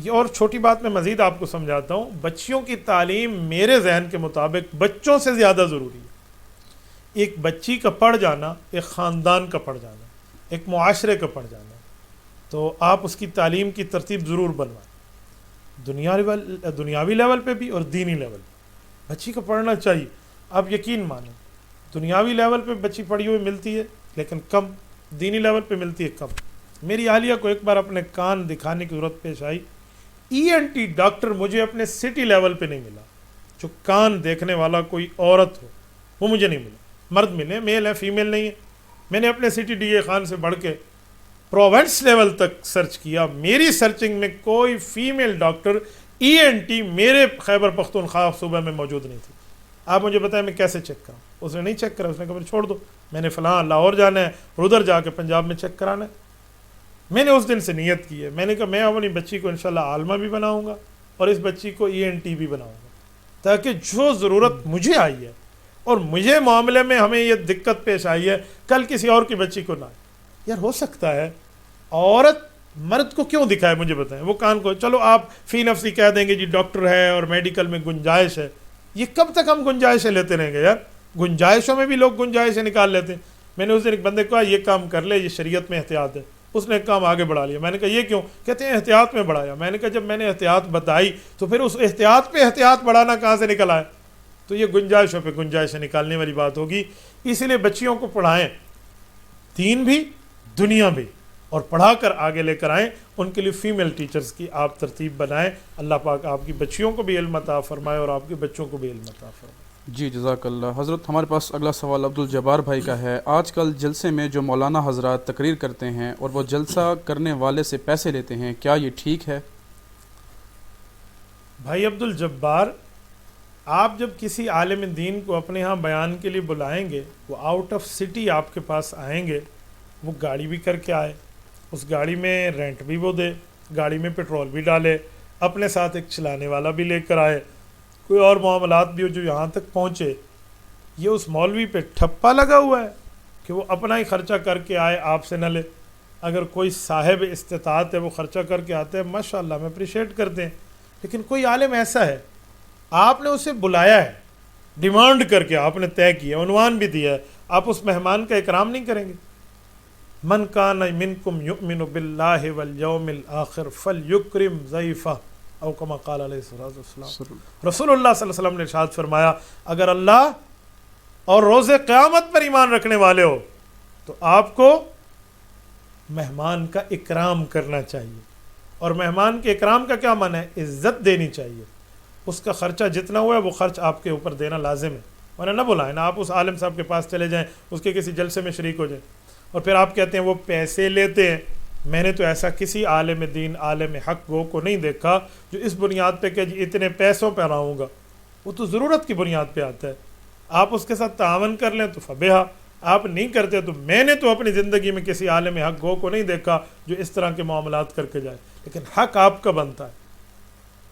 اور چھوٹی بات میں مزید آپ کو سمجھاتا ہوں, بچیوں کی تعلیم میرے ذہن کے مطابق بچوں سے زیادہ ضروری ہے. ایک بچی کا پڑھ جانا ایک خاندان کا پڑھ جانا, ایک معاشرے کا پڑھ جانا. تو آپ اس کی تعلیم کی ترتیب ضرور بنوائیں, دنیاوی لیول پہ بھی اور دینی لیول پہ بچی کو پڑھنا چاہیے. آپ یقین مانیں, دنیاوی لیول پہ بچی پڑھی ہوئی ملتی ہے لیکن کم, دینی لیول پہ ملتی ہے کم. میری اہلیہ کو ایک بار اپنے کان دکھانے کی ضرورت پیش آئی, ENT ڈاکٹر مجھے اپنے سٹی لیول پہ نہیں ملا, جو کان دیکھنے والا کوئی عورت ہو، وہ مجھے نہیں ملا. مرد ملے، میل ہے فیمیل نہیں ہے. میں نے اپنے سٹی ڈی اے خان سے بڑھ کے پروونس لیول تک سرچ کیا، میری سرچنگ میں کوئی فیمیل ڈاکٹر ENT میرے خیبر پختونخوا صوبہ میں موجود نہیں تھی. آپ مجھے بتائیں میں کیسے چیک کروں؟ اس نے نہیں چیک کرا، اس نے کہا چھوڑ دو، میں نے فلاں لاہور جانا ہے اور ادھر جا کے پنجاب میں چیک کرانا ہے. میں نے اس دن سے نیت کی ہے، میں نے کہا میں اپنی بچی کو انشاءاللہ عالمہ بھی بناؤں گا اور اس بچی کو ENT بھی بناؤں گا، تاکہ جو ضرورت مجھے آئی ہے اور مجھے معاملے میں ہمیں یہ دقت پیش آئی ہے، کل کسی اور کی بچی کو نہ آئے. یار ہو سکتا ہے عورت مرد کو کیوں دکھائے؟ مجھے بتائیں. وہ کان کو چلو آپ فی نفسی کہہ دیں گے جی ڈاکٹر ہے اور میڈیکل میں گنجائش ہے. یہ کب تک ہم گنجائشیں لیتے رہیں گے یار؟ گنجائشوں میں بھی لوگ گنجائشیں نکال لیتے ہیں. میں نے اس دن ایک بندے کو کہا یہ کام کر لے، یہ شریعت میں احتیاط ہے. اس نے ایک کام آگے بڑھا لیا. میں نے کہا یہ کیوں؟ کہتے ہیں احتیاط میں بڑھایا. میں نے کہا جب میں نے احتیاط بتائی تو پھر اس احتیاط پہ احتیاط بڑھانا کہاں سے نکل آئے؟ تو یہ گنجائشوں پہ گنجائشیں نکالنے والی بات ہوگی. اسی لیے بچیوں کو پڑھائیں، دین بھی دنیا بھی، اور پڑھا کر آگے لے کر آئیں. ان کے لیے فیمیل ٹیچرز کی آپ ترتیب بنائیں. اللہ پاک آپ کی بچیوں کو بھی علم عطا فرمائے اور آپ کے بچوں کو بھی علم عطا فرمائے. جی جزاک اللہ. حضرت ہمارے پاس اگلا سوال عبدالجبار بھائی کا ہے. آج کل جلسے میں جو مولانا حضرات تقریر کرتے ہیں اور وہ جلسہ کرنے والے سے پیسے لیتے ہیں، کیا یہ ٹھیک ہے؟ بھائی عبدالجبار، آپ جب کسی عالم دین کو اپنے ہاں بیان کے لیے بلائیں گے، وہ آؤٹ آف سٹی آپ کے پاس آئیں گے، وہ گاڑی بھی کر کے آئے، اس گاڑی میں رینٹ بھی وہ دے، گاڑی میں پیٹرول بھی ڈالے، اپنے ساتھ ایک چلانے والا بھی لے کر آئے، کوئی اور معاملات بھی ہو جو یہاں تک پہنچے. یہ اس مولوی پہ ٹھپا لگا ہوا ہے کہ وہ اپنا ہی خرچہ کر کے آئے، آپ سے نہ لے. اگر کوئی صاحب استطاعت ہے وہ خرچہ کر کے آتے ہیں، ماشاءاللہ ہم اپریشیٹ کرتے ہیں. لیکن کوئی عالم ایسا ہے، آپ نے اسے بلایا ہے، ڈیمانڈ کر کے آپ نے طے کیا، عنوان بھی دیا ہے، آپ اس مہمان کا اکرام نہیں کریں گے؟ من کان منکم یؤمن باللہ والیوم الآخر فلیکرم ضیفہ، او کما قال علیہ الصلوۃ والسلام. رسول اللہ صلی اللہ علیہ وسلم نے ارشاد فرمایا اگر اللہ اور روز قیامت پر ایمان رکھنے والے ہو تو آپ کو مہمان کا اکرام کرنا چاہیے. اور مہمان کے اکرام کا کیا معنی ہے؟ عزت دینی چاہیے. اس کا خرچہ جتنا ہوا ہے وہ خرچ آپ کے اوپر دینا لازم ہے، ورنہ نہ بلائیں نا. آپ اس عالم صاحب کے پاس چلے جائیں، اس کے کسی جلسے میں شریک ہو جائیں اور پھر آپ کہتے ہیں وہ پیسے لیتے ہیں. میں نے تو ایسا کسی عالم دین، عالم حق گو کو نہیں دیکھا جو اس بنیاد پہ کہ جی اتنے پیسوں پہ رہوں گا. وہ تو ضرورت کی بنیاد پہ آتا ہے. آپ اس کے ساتھ تعاون کر لیں تو فبیہا، آپ نہیں کرتے تو میں نے تو اپنی زندگی میں کسی عالم حق گو کو نہیں دیکھا جو اس طرح کے معاملات کر کے جائے. لیکن حق آپ کا بنتا ہے.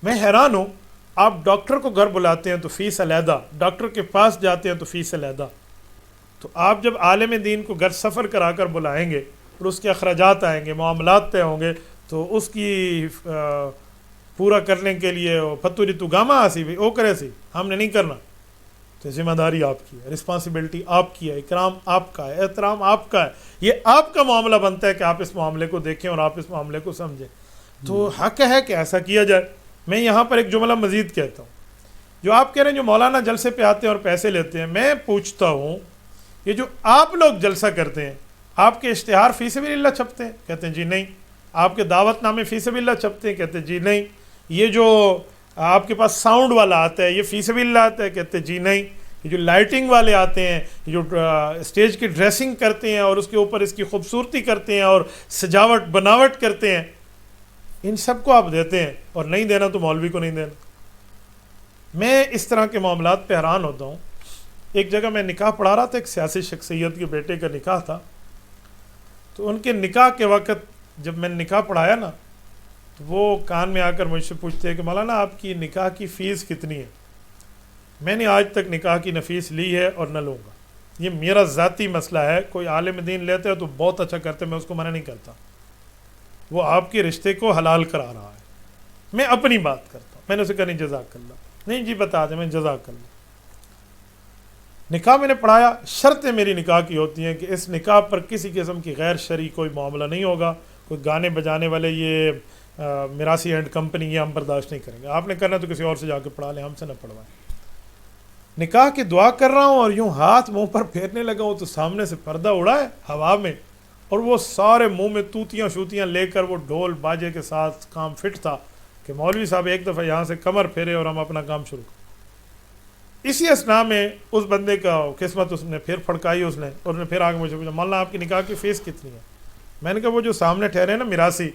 میں حیران ہوں، آپ ڈاکٹر کو گھر بلاتے ہیں تو فیس علیحدہ، ڈاکٹر کے پاس جاتے ہیں تو فیس علیحدہ. تو آپ جب عالم دین کو گھر سفر کرا کر بلائیں گے اور اس کے اخراجات آئیں گے، معاملات طے ہوں گے، تو اس کی پورا کرنے کے لیے فتوری تو گاما آسی بھی او کرے سی ہم نے نہیں کرنا. تو ذمہ داری آپ کی ہے، رسپانسبلٹی آپ کی ہے، اکرام آپ کا ہے، احترام آپ کا ہے. یہ آپ کا معاملہ بنتا ہے کہ آپ اس معاملے کو دیکھیں اور آپ اس معاملے کو سمجھیں. تو حق ہے کہ ایسا کیا جائے. میں یہاں پر ایک جملہ مزید کہتا ہوں. جو آپ کہہ رہے ہیں جو مولانا جلسے پہ آتے ہیں اور پیسے لیتے ہیں، میں پوچھتا ہوں یہ جو آپ لوگ جلسہ کرتے ہیں، آپ کے اشتہار فی سبیل اللہ چھپتے ہیں؟ کہتے ہیں جی نہیں. آپ کے دعوت نامے فی سبیل اللہ چھپتے ہیں؟ کہتے ہیں جی نہیں. یہ جو آپ کے پاس ساؤنڈ والا آتا ہے یہ فی سبیل اللہ آتا ہے؟ کہتے ہیں جی نہیں. یہ جو لائٹنگ والے آتے ہیں، جو اسٹیج کی ڈریسنگ کرتے ہیں اور اس کے اوپر اس کی خوبصورتی کرتے ہیں اور سجاوٹ بناوٹ کرتے ہیں، ان سب کو آپ دیتے ہیں، اور نہیں دینا تو مولوی کو نہیں دینا. میں اس طرح کے معاملات پہ حیران ہوتا ہوں. ایک جگہ میں نکاح پڑھا رہا تھا، ایک سیاسی شخصیت کے بیٹے کا نکاح تھا. تو ان کے نکاح کے وقت جب میں نے نکاح پڑھایا نا، تو وہ کان میں آ کر مجھ سے پوچھتے ہیں کہ مولانا آپ کی نکاح کی فیس کتنی ہے؟ میں نے آج تک نکاح کی فیس لی ہے اور نہ لوں گا. یہ میرا ذاتی مسئلہ ہے. کوئی عالم دین لیتے ہے تو بہت اچھا کرتے، میں اس کو منع نہیں کرتا. وہ آپ کے رشتے کو حلال کرا رہا ہے. میں اپنی بات کرتا ہوں. میں نے اسے کہا نہیں جزاک اللہ. نہیں جی بتا دیں. میں جزاک اللہ. نکاح میں نے پڑھایا، شرطیں میری نکاح کی ہوتی ہیں کہ اس نکاح پر کسی قسم کی غیر شرعی کوئی معاملہ نہیں ہوگا. کوئی گانے بجانے والے یہ میراثی اینڈ کمپنی یہ ہم برداشت نہیں کریں گے. آپ نے کرنا تو کسی اور سے جا کے پڑھا لیں، ہم سے نہ پڑھوائیں. نکاح کی دعا کر رہا ہوں اور یوں ہاتھ منہ پر پھیرنے لگا ہوں تو سامنے سے پردہ اڑا ہے ہوا میں، اور وہ سارے منہ میں توتیاں شوتیاں لے کر وہ ڈھول باجے کے ساتھ کام فٹ تھا کہ مولوی صاحب ایک دفعہ یہاں سے کمر پھیرے اور ہم اپنا کام شروع کریں. اسی اسنا میں اس بندے کا قسمت اس نے پھر پھڑکائی، اس نے پھر آگے مجھے پوچھا مولانا آپ کی نکاح کی فیس کتنی ہے؟ میں نے کہا وہ جو سامنے ٹھہرے ہیں نا میراثی،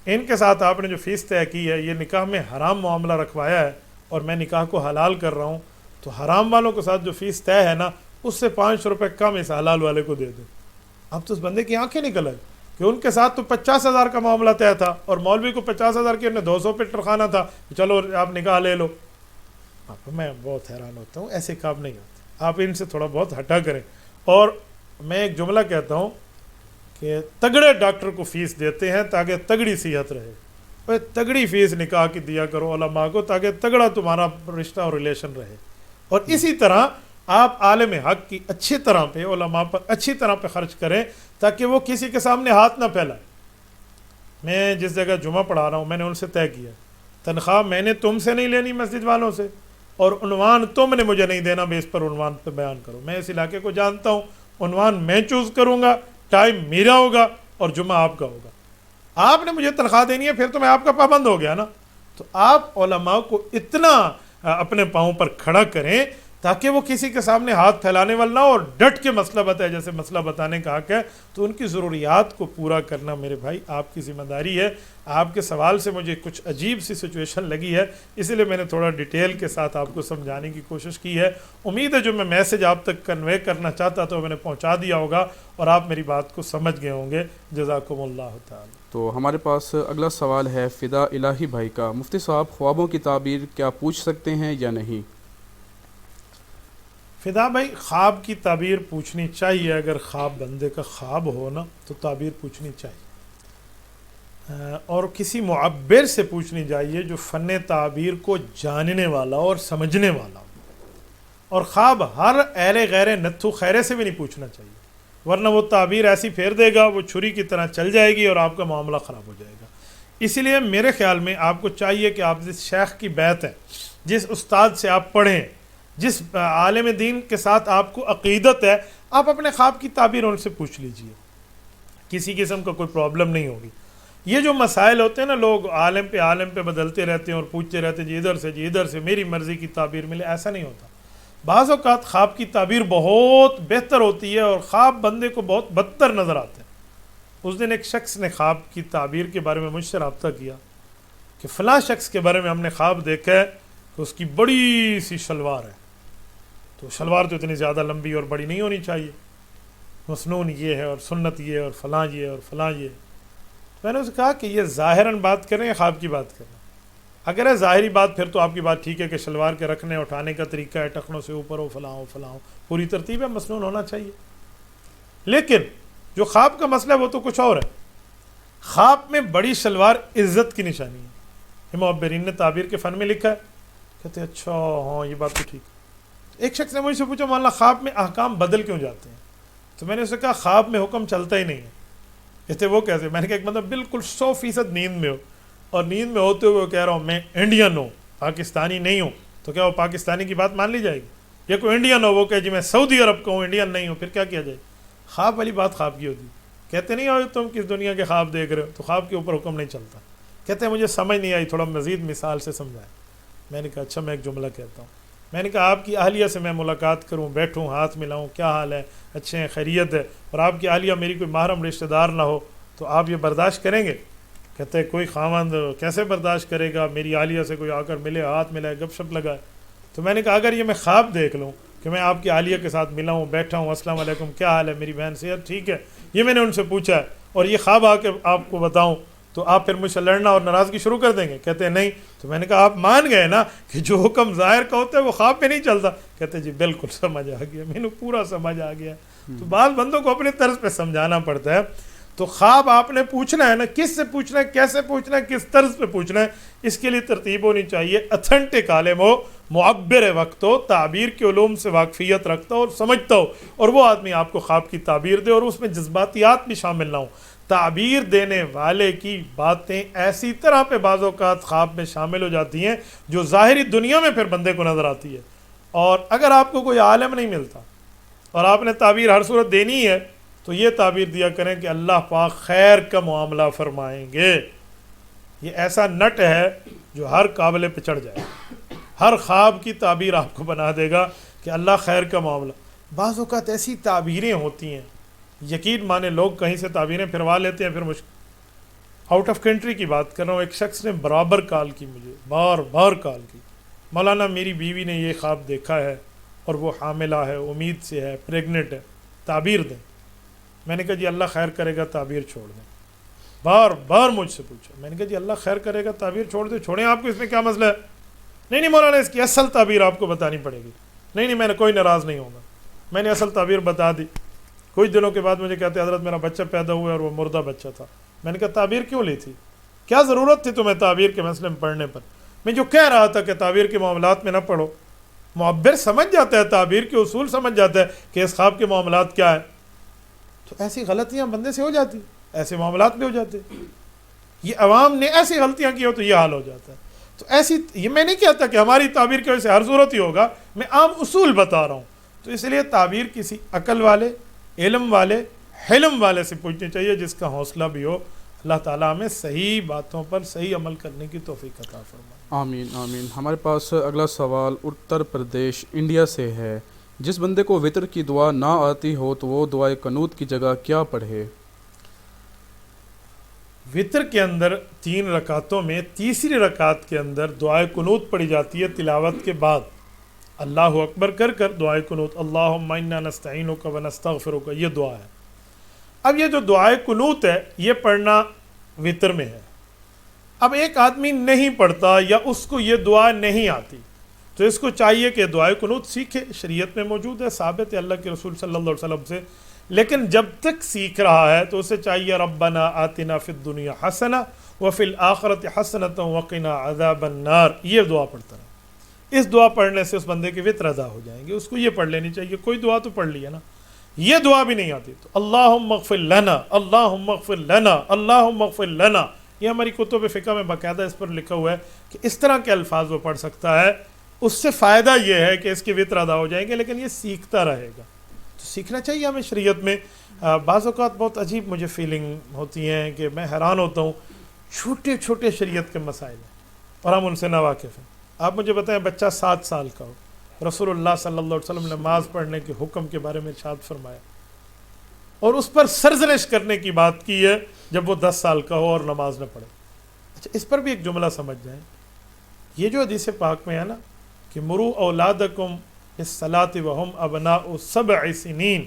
ان کے ساتھ آپ نے جو فیس طے کی ہے، یہ نکاح میں حرام معاملہ رکھوایا ہے اور میں نکاح کو حلال کر رہا ہوں، تو حرام والوں کے ساتھ جو فیس طے ہے نا، اس سے 500 روپے کم اس حلال والے کو دے دیں۔ اب تو اس بندے کی آنکھیں نکل آئی کہ ان کے ساتھ تو 50,000 کا معاملہ طے تھا اور مولوی کو 50,000 کے انہیں 200 پہ ٹرخانا تھا، چلو آپ نکاح لے لو۔ میں بہت حیران ہوتا ہوں، ایسے کام نہیں ہوتے، آپ ان سے تھوڑا بہت ہٹا کریں۔ اور میں ایک جملہ کہتا ہوں کہ تگڑے ڈاکٹر کو فیس دیتے ہیں تاکہ تگڑی صحت رہے، اور تگڑی فیس نکاح کی دیا کرو علماء کو تاکہ تگڑا تمہارا رشتہ اور ریلیشن رہے۔ اور اسی طرح آپ عالم حق کی اچھی طرح پہ، علماء پر اچھی طرح پہ خرچ کریں تاکہ وہ کسی کے سامنے ہاتھ نہ پھیلائے۔ میں جس جگہ جمعہ پڑھا رہا ہوں، میں نے ان سے طے کیا تنخواہ میں نے تم سے نہیں لینی مسجد والوں سے، اور عنوان تم نے مجھے نہیں دینا، بیس پر عنوان پہ بیان کرو۔ میں اس علاقے کو جانتا ہوں، عنوان میں چوز کروں گا، ٹائم میرا ہوگا اور جمعہ آپ کا ہوگا۔ آپ نے مجھے تنخواہ دینی ہے، پھر تو میں آپ کا پابند ہو گیا نا۔ تو آپ علماء کو اتنا اپنے پاؤں پر کھڑا کریں تاکہ وہ کسی کے سامنے ہاتھ پھیلانے والا نہ ہو، اور ڈٹ کے مسئلہ بتائے، جیسے مسئلہ بتانے کا حق ہے تو ان کی ضروریات کو پورا کرنا میرے بھائی آپ کی ذمہ داری ہے۔ آپ کے سوال سے مجھے کچھ عجیب سی سچویشن لگی ہے، اسی لیے میں نے تھوڑا ڈیٹیل کے ساتھ آپ کو سمجھانے کی کوشش کی ہے۔ امید ہے جو میں میسج آپ تک کنوے کرنا چاہتا تھا وہ میں نے پہنچا دیا ہوگا اور آپ میری بات کو سمجھ گئے ہوں گے۔ جزاکم اللہ تعالی۔ تو ہمارے پاس اگلا سوال ہے فدا الہی بھائی کا، مفتی صاحب خوابوں کی تعبیر کیا پوچھ سکتے ہیں یا نہیں؟ فدا بھائی، خواب کی تعبیر پوچھنی چاہیے، اگر خواب بندے کا خواب ہو نا تو تعبیر پوچھنی چاہیے، اور کسی معبر سے پوچھنی چاہیے جو فن تعبیر کو جاننے والا اور سمجھنے والا ہو، اور خواب ہر اہل غیر نتھو خیرے سے بھی نہیں پوچھنا چاہیے، ورنہ وہ تعبیر ایسی پھیر دے گا وہ چھری کی طرح چل جائے گی اور آپ کا معاملہ خراب ہو جائے گا۔ اسی لیے میرے خیال میں آپ کو چاہیے کہ آپ جس شیخ کی بیعت ہے، جس استاد سے آپ پڑھیں، جس عالم دین کے ساتھ آپ کو عقیدت ہے، آپ اپنے خواب کی تعبیر ان سے پوچھ لیجئے، کسی قسم کا کوئی پرابلم نہیں ہوگی۔ یہ جو مسائل ہوتے ہیں نا، لوگ عالم پہ بدلتے رہتے ہیں اور پوچھتے رہتے ہیں جی ادھر سے میری مرضی کی تعبیر ملے، ایسا نہیں ہوتا۔ بعض اوقات خواب کی تعبیر بہت بہتر ہوتی ہے اور خواب بندے کو بہت بدتر نظر آتے ہیں۔ اس دن ایک شخص نے خواب کی تعبیر کے بارے میں مجھ سے رابطہ کیا کہ فلاں شخص کے بارے میں ہم نے خواب دیکھا ہے کہ اس کی بڑی سی شلوار ہے، تو شلوار تو اتنی زیادہ لمبی اور بڑی نہیں ہونی چاہیے، مسنون یہ ہے اور سنت یہ ہے اور فلاں یہ ہے اور فلاں یہ ہے۔ میں نے اسے کہا کہ یہ ظاہراً بات کریں یا خواب کی بات کریں؟ اگر ہے ظاہری بات پھر تو آپ کی بات ٹھیک ہے کہ شلوار کے رکھنے اٹھانے کا طریقہ ہے، ٹخنوں سے اوپر ہو، فلاں ہو، پوری ترتیب ہے، مسنون ہونا چاہیے۔ لیکن جو خواب کا مسئلہ ہے وہ تو کچھ اور ہے۔ خواب میں بڑی شلوار عزت کی نشانی ہے، یہ معبرین نے تعبیر کے فن میں لکھا ہے۔ کہتے ہیں اچھا ہاں یہ بات تو ٹھیک ہے۔ ایک شخص نے مجھ سے پوچھا مولانا خواب میں احکام بدل کیوں جاتے ہیں؟ تو میں نے اسے کہا خواب میں حکم چلتا ہی نہیں ہے۔ کہتے وہ کیسے؟ میں نے کہا ایک مطلب بالکل 100% نیند میں ہو، اور نیند میں ہوتے ہوئے کہہ رہا ہوں میں انڈین ہوں، پاکستانی نہیں ہوں، تو کیا وہ پاکستانی کی بات مان لی جائے گی؟ یا کوئی انڈین ہو وہ کہ جی میں سعودی عرب کا ہوں، انڈین نہیں ہوں، پھر کیا کیا جائے؟ خواب والی بات خواب کی ہوتی۔ کہتے نہیں ہو تم کس دنیا کے خواب دیکھ رہے ہو، تو خواب کے اوپر حکم نہیں چلتا۔ کہتے ہیں مجھے سمجھ نہیں آئی، تھوڑا مزید مثال سے سمجھائیں۔ میں نے کہا اچھا میں ایک جملہ کہتا ہوں۔ میں نے کہا آپ کی اہلیہ سے میں ملاقات کروں، بیٹھوں، ہاتھ ملاؤں، کیا حال ہے، اچھے ہیں، خیریت ہے، اور آپ کی اہلیہ میری کوئی محرم رشتہ دار نہ ہو، تو آپ یہ برداشت کریں گے؟ کہتے ہیں کوئی خاوند کیسے برداشت کرے گا، میری اہلیہ سے کوئی آ کر ملے، ہاتھ ملائے، گپ شپ لگائے۔ تو میں نے کہا اگر یہ میں خواب دیکھ لوں کہ میں آپ کی اہلیہ کے ساتھ ملا ہوں، بیٹھا ہوں، السلام علیکم، کیا حال ہے میری بہن سے، یار ٹھیک ہے، یہ میں نے ان سے پوچھا ہے، اور یہ خواب آ کے آپ کو بتاؤں تو آپ پھر مجھ سے لڑنا اور ناراضگی شروع کر دیں گے؟ کہتے ہیں نہیں۔ تو میں نے کہا آپ مان گئے نا کہ جو حکم ظاہر کا ہوتا ہے وہ خواب پہ نہیں چلتا؟ کہتے جی بالکل سمجھ آ گیا، میں نے پورا سمجھ آ گیا۔ تو بعض بندوں کو اپنے طرز پہ سمجھانا پڑتا ہے۔ تو خواب آپ نے پوچھنا ہے نا، کس سے پوچھنا ہے، کیسے پوچھنا ہے، کس طرز پہ پوچھنا ہے، اس کے لیے ترتیب ہونی چاہیے۔ اتھنٹک عالم ہو، معبر وقت ہو، تعبیر کے علوم سے واقفیت رکھتا ہو اور سمجھتا ہو، اور وہ آدمی آپ کو خواب کی تعبیر دے اور اس میں جذباتیات بھی شامل نہ ہوں۔ تعبیر دینے والے کی باتیں ایسی طرح پہ بعض اوقات خواب میں شامل ہو جاتی ہیں جو ظاہری دنیا میں پھر بندے کو نظر آتی ہے۔ اور اگر آپ کو کوئی عالم نہیں ملتا اور آپ نے تعبیر ہر صورت دینی ہے تو یہ تعبیر دیا کریں کہ اللہ پاک خیر کا معاملہ فرمائیں گے۔ یہ ایسا نٹ ہے جو ہر قابل پہ چڑھ جائے، ہر خواب کی تعبیر آپ کو بنا دے گا کہ اللہ خیر کا معاملہ. بعض اوقات ایسی تعبیریں ہوتی ہیں, یقین مانے لوگ کہیں سے تعبیریں پھروا لیتے ہیں, پھر مشکل. آؤٹ آف کنٹری کی بات کر رہا ہوں, ایک شخص نے برابر کال کی, مجھے بار بار کال کی, مولانا میری بیوی نے یہ خواب دیکھا ہے اور وہ حاملہ ہے, امید سے ہے, پریگننٹ ہے, تعبیر دیں. میں نے کہا جی اللہ خیر کرے گا, تعبیر چھوڑ دیں. بار بار مجھ سے پوچھا, میں نے کہا جی اللہ خیر کرے گا, تعبیر چھوڑ دیں. چھوڑیں, آپ کو اس میں کیا مسئلہ ہے؟ نہیں مولانا اس کی اصل تعبیر آپ کو بتانی پڑے گی. نہیں میں نے کوئی ناراض نہیں ہوگا. میں نے اصل تعبیر بتا دی. کچھ دنوں کے بعد مجھے کہتے ہیں حضرت میرا بچہ پیدا ہوا ہے اور وہ مردہ بچہ تھا. میں نے کہا تعبیر کیوں لی تھی, کیا ضرورت تھی تمہیں تعبیر کے مسئلے میں پڑھنے پر؟ میں جو کہہ رہا تھا کہ تعبیر کے معاملات میں نہ پڑھو. معبر سمجھ جاتا ہے, تعبیر کے اصول سمجھ جاتا ہے کہ اس خواب کے معاملات کیا ہے. تو ایسی غلطیاں بندے سے ہو جاتی, ایسے معاملات بھی ہو جاتے. یہ عوام نے ایسی غلطیاں کی ہو تو یہ حال ہو جاتا ہے. تو ایسی, یہ میں نہیں کہتا کہ ہماری تعبیر کی وجہ سے ہر صورت ہی ہوگا, میں عام اصول بتا رہا ہوں. تو اس لیے تعبیر کسی عقل والے, علم والے, حلم والے سے پوچھنی چاہیے جس کا حوصلہ بھی ہو. اللہ تعالیٰ ہمیں صحیح باتوں پر صحیح عمل کرنے کی توفیق عطا فرمائے. آمین آمین. ہمارے پاس اگلا سوال اتر پردیش انڈیا سے ہے. جس بندے کو وطر کی دعا نہ آتی ہو تو وہ دعائے قنوت کی جگہ کیا پڑھے؟ وطر کے اندر 3 رکعتوں میں تیسری رکعت کے اندر دعائے قنوت پڑھی جاتی ہے تلاوت کے بعد. اللہ اکبر کر کر دعائے قنوت, اللہم انا نستعینک و نستغفرک, یہ دعا ہے. اب یہ جو دعائے قنوت ہے یہ پڑھنا وطر میں ہے. اب ایک آدمی نہیں پڑھتا یا اس کو یہ دعا نہیں آتی تو اس کو چاہیے کہ دعائے قنوت سیکھے. شریعت میں موجود ہے, ثابت ہے اللہ کے رسول صلی اللہ علیہ وسلم سے. لیکن جب تک سیکھ رہا ہے تو اسے چاہیے ربنا آتنا فی الدنیا حسنہ وفی الآخرۃ حسنۃ وقنا عذاب النار, یہ دعا پڑھتا رہے. اس دعا پڑھنے سے اس بندے کے وطر ادا ہو جائیں گے. اس کو یہ پڑھ لینی چاہیے. کوئی دعا تو پڑھ لی ہے نا, یہ دعا بھی نہیں آتی تو اللہم اغفر لنا, اللہم اغفر لنا, اللہم اغفر لنا. یہ ہماری کتب فقہ میں باقاعدہ اس پر لکھا ہوا ہے کہ اس طرح کے الفاظ وہ پڑھ سکتا ہے. اس سے فائدہ یہ ہے کہ اس کے وطر ادا ہو جائیں گے, لیکن یہ سیکھتا رہے گا. تو سیکھنا چاہیے ہمیں شریعت میں. بعض اوقات بہت عجیب مجھے فیلنگ ہوتی ہیں کہ میں حیران ہوتا ہوں, چھوٹے چھوٹے شریعت کے مسائل ہیں اور ہم ان سے ناواقف ہیں. آپ مجھے بتائیں, بچہ 7 سال کا ہو, رسول اللہ صلی اللہ علیہ وسلم نے نماز پڑھنے کے حکم کے بارے میں ارشاد فرمایا اور اس پر سرزنش کرنے کی بات کی ہے جب وہ 10 سال کا ہو اور نماز نہ پڑھے. اچھا, اس پر بھی ایک جملہ سمجھ جائیں. یہ جو حدیث پاک میں ہے نا کہ مرو اولادکم بالصلاۃ وہم ابناء 7 سنین,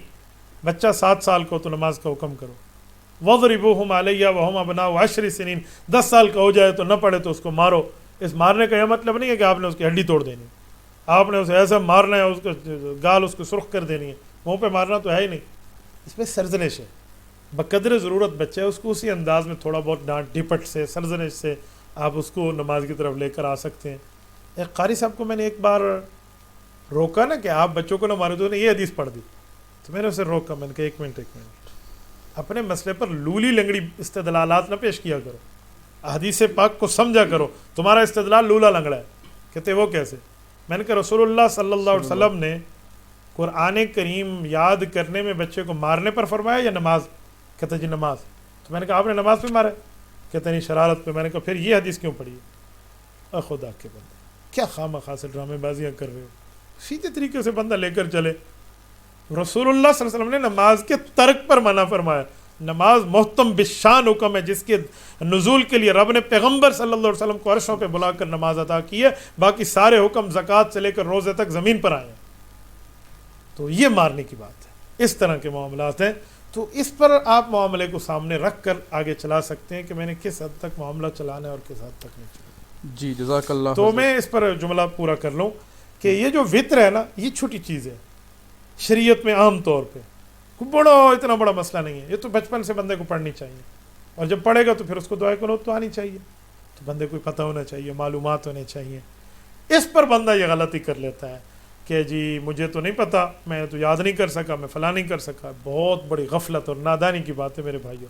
بچہ 7 سال کا ہو تو نماز کا حکم کرو. وضربوہم علیہ وہم ابناء 10 سنین, 10 سال کا ہو جائے تو نہ پڑھے تو اس کو مارو. اس مارنے کا یہ مطلب نہیں ہے کہ آپ نے اس کی ہڈی توڑ دینی, آپ نے اسے ایسا مارنا ہے, اس کا گال اس کو سرخ کر دینی ہے, منہ پہ مارنا تو ہے ہی نہیں. اس میں سرزنش ہے, بقدر ضرورت بچہ ہے اس کو اسی انداز میں تھوڑا بہت ڈانٹ ڈپٹ سے, سرزنش سے آپ اس کو نماز کی طرف لے کر آ سکتے ہیں. ایک قاری صاحب کو میں نے ایک بار روکا نا کہ آپ بچوں کو نہ مارے, تو نے یہ حدیث پڑھ دی تو میں نے اسے روکا. میں نے کہا ایک منٹ اپنے مسئلے پر لولی لنگڑی استدلالات نہ پیش کیا کرو, حدیث پاک کو سمجھا کرو. تمہارا استدلال لولا لنگڑا ہے. کہتے وہ کیسے؟ میں نے کہا رسول اللہ صلی اللہ علیہ وسلم نے قرآن کریم یاد کرنے میں بچے کو مارنے پر فرمایا یا نماز؟ کہتا جی نماز. تو میں نے کہا آپ نے نماز پہ مارا؟ کہتا نہیں شرارت پہ. میں نے کہا پھر یہ حدیث کیوں پڑھی ہے؟ خدا کے بندے کیا خواہ سے ڈرامے بازیاں کر رہے ہو. سیدھے طریقے سے بندہ لے کر چلے. رسول اللہ صلی اللہ علیہ وسلم نے نماز کے ترک پر منع فرمایا. نماز محتم بشان حکم ہے جس کے نزول کے لیے رب نے پیغمبر صلی اللہ علیہ وسلم کو عرشوں پہ بلا کر نماز عطا کی ہے. باقی سارے حکم زکوٰۃ سے لے کر روزے تک زمین پر آئے ہیں. تو یہ مارنے کی بات ہے. اس طرح کے معاملات ہیں. تو اس پر آپ معاملے کو سامنے رکھ کر آگے چلا سکتے ہیں کہ میں نے کس حد تک معاملہ چلانا ہے اور کس حد تک نہیں چلانا. جی جزاک اللہ. تو میں اس پر جملہ پورا کر لوں کہ یہ جو وطر ہے نا یہ چھوٹی چیز ہے شریعت میں. عام طور پہ اتنا بڑا مسئلہ نہیں ہے. یہ تو بچپن سے بندے کو پڑھنی چاہیے اور جب پڑھے گا تو پھر اس کو دعائے قنوت تو آنی چاہیے. تو بندے کو پتہ ہونا چاہیے, معلومات ہونے چاہیے. اس پر بندہ یہ غلطی کر لیتا ہے کہ جی مجھے تو نہیں پتہ, میں تو یاد نہیں کر سکا, میں فلاں نہیں کر سکا. بہت بڑی غفلت اور نادانی کی بات ہے میرے بھائیوں.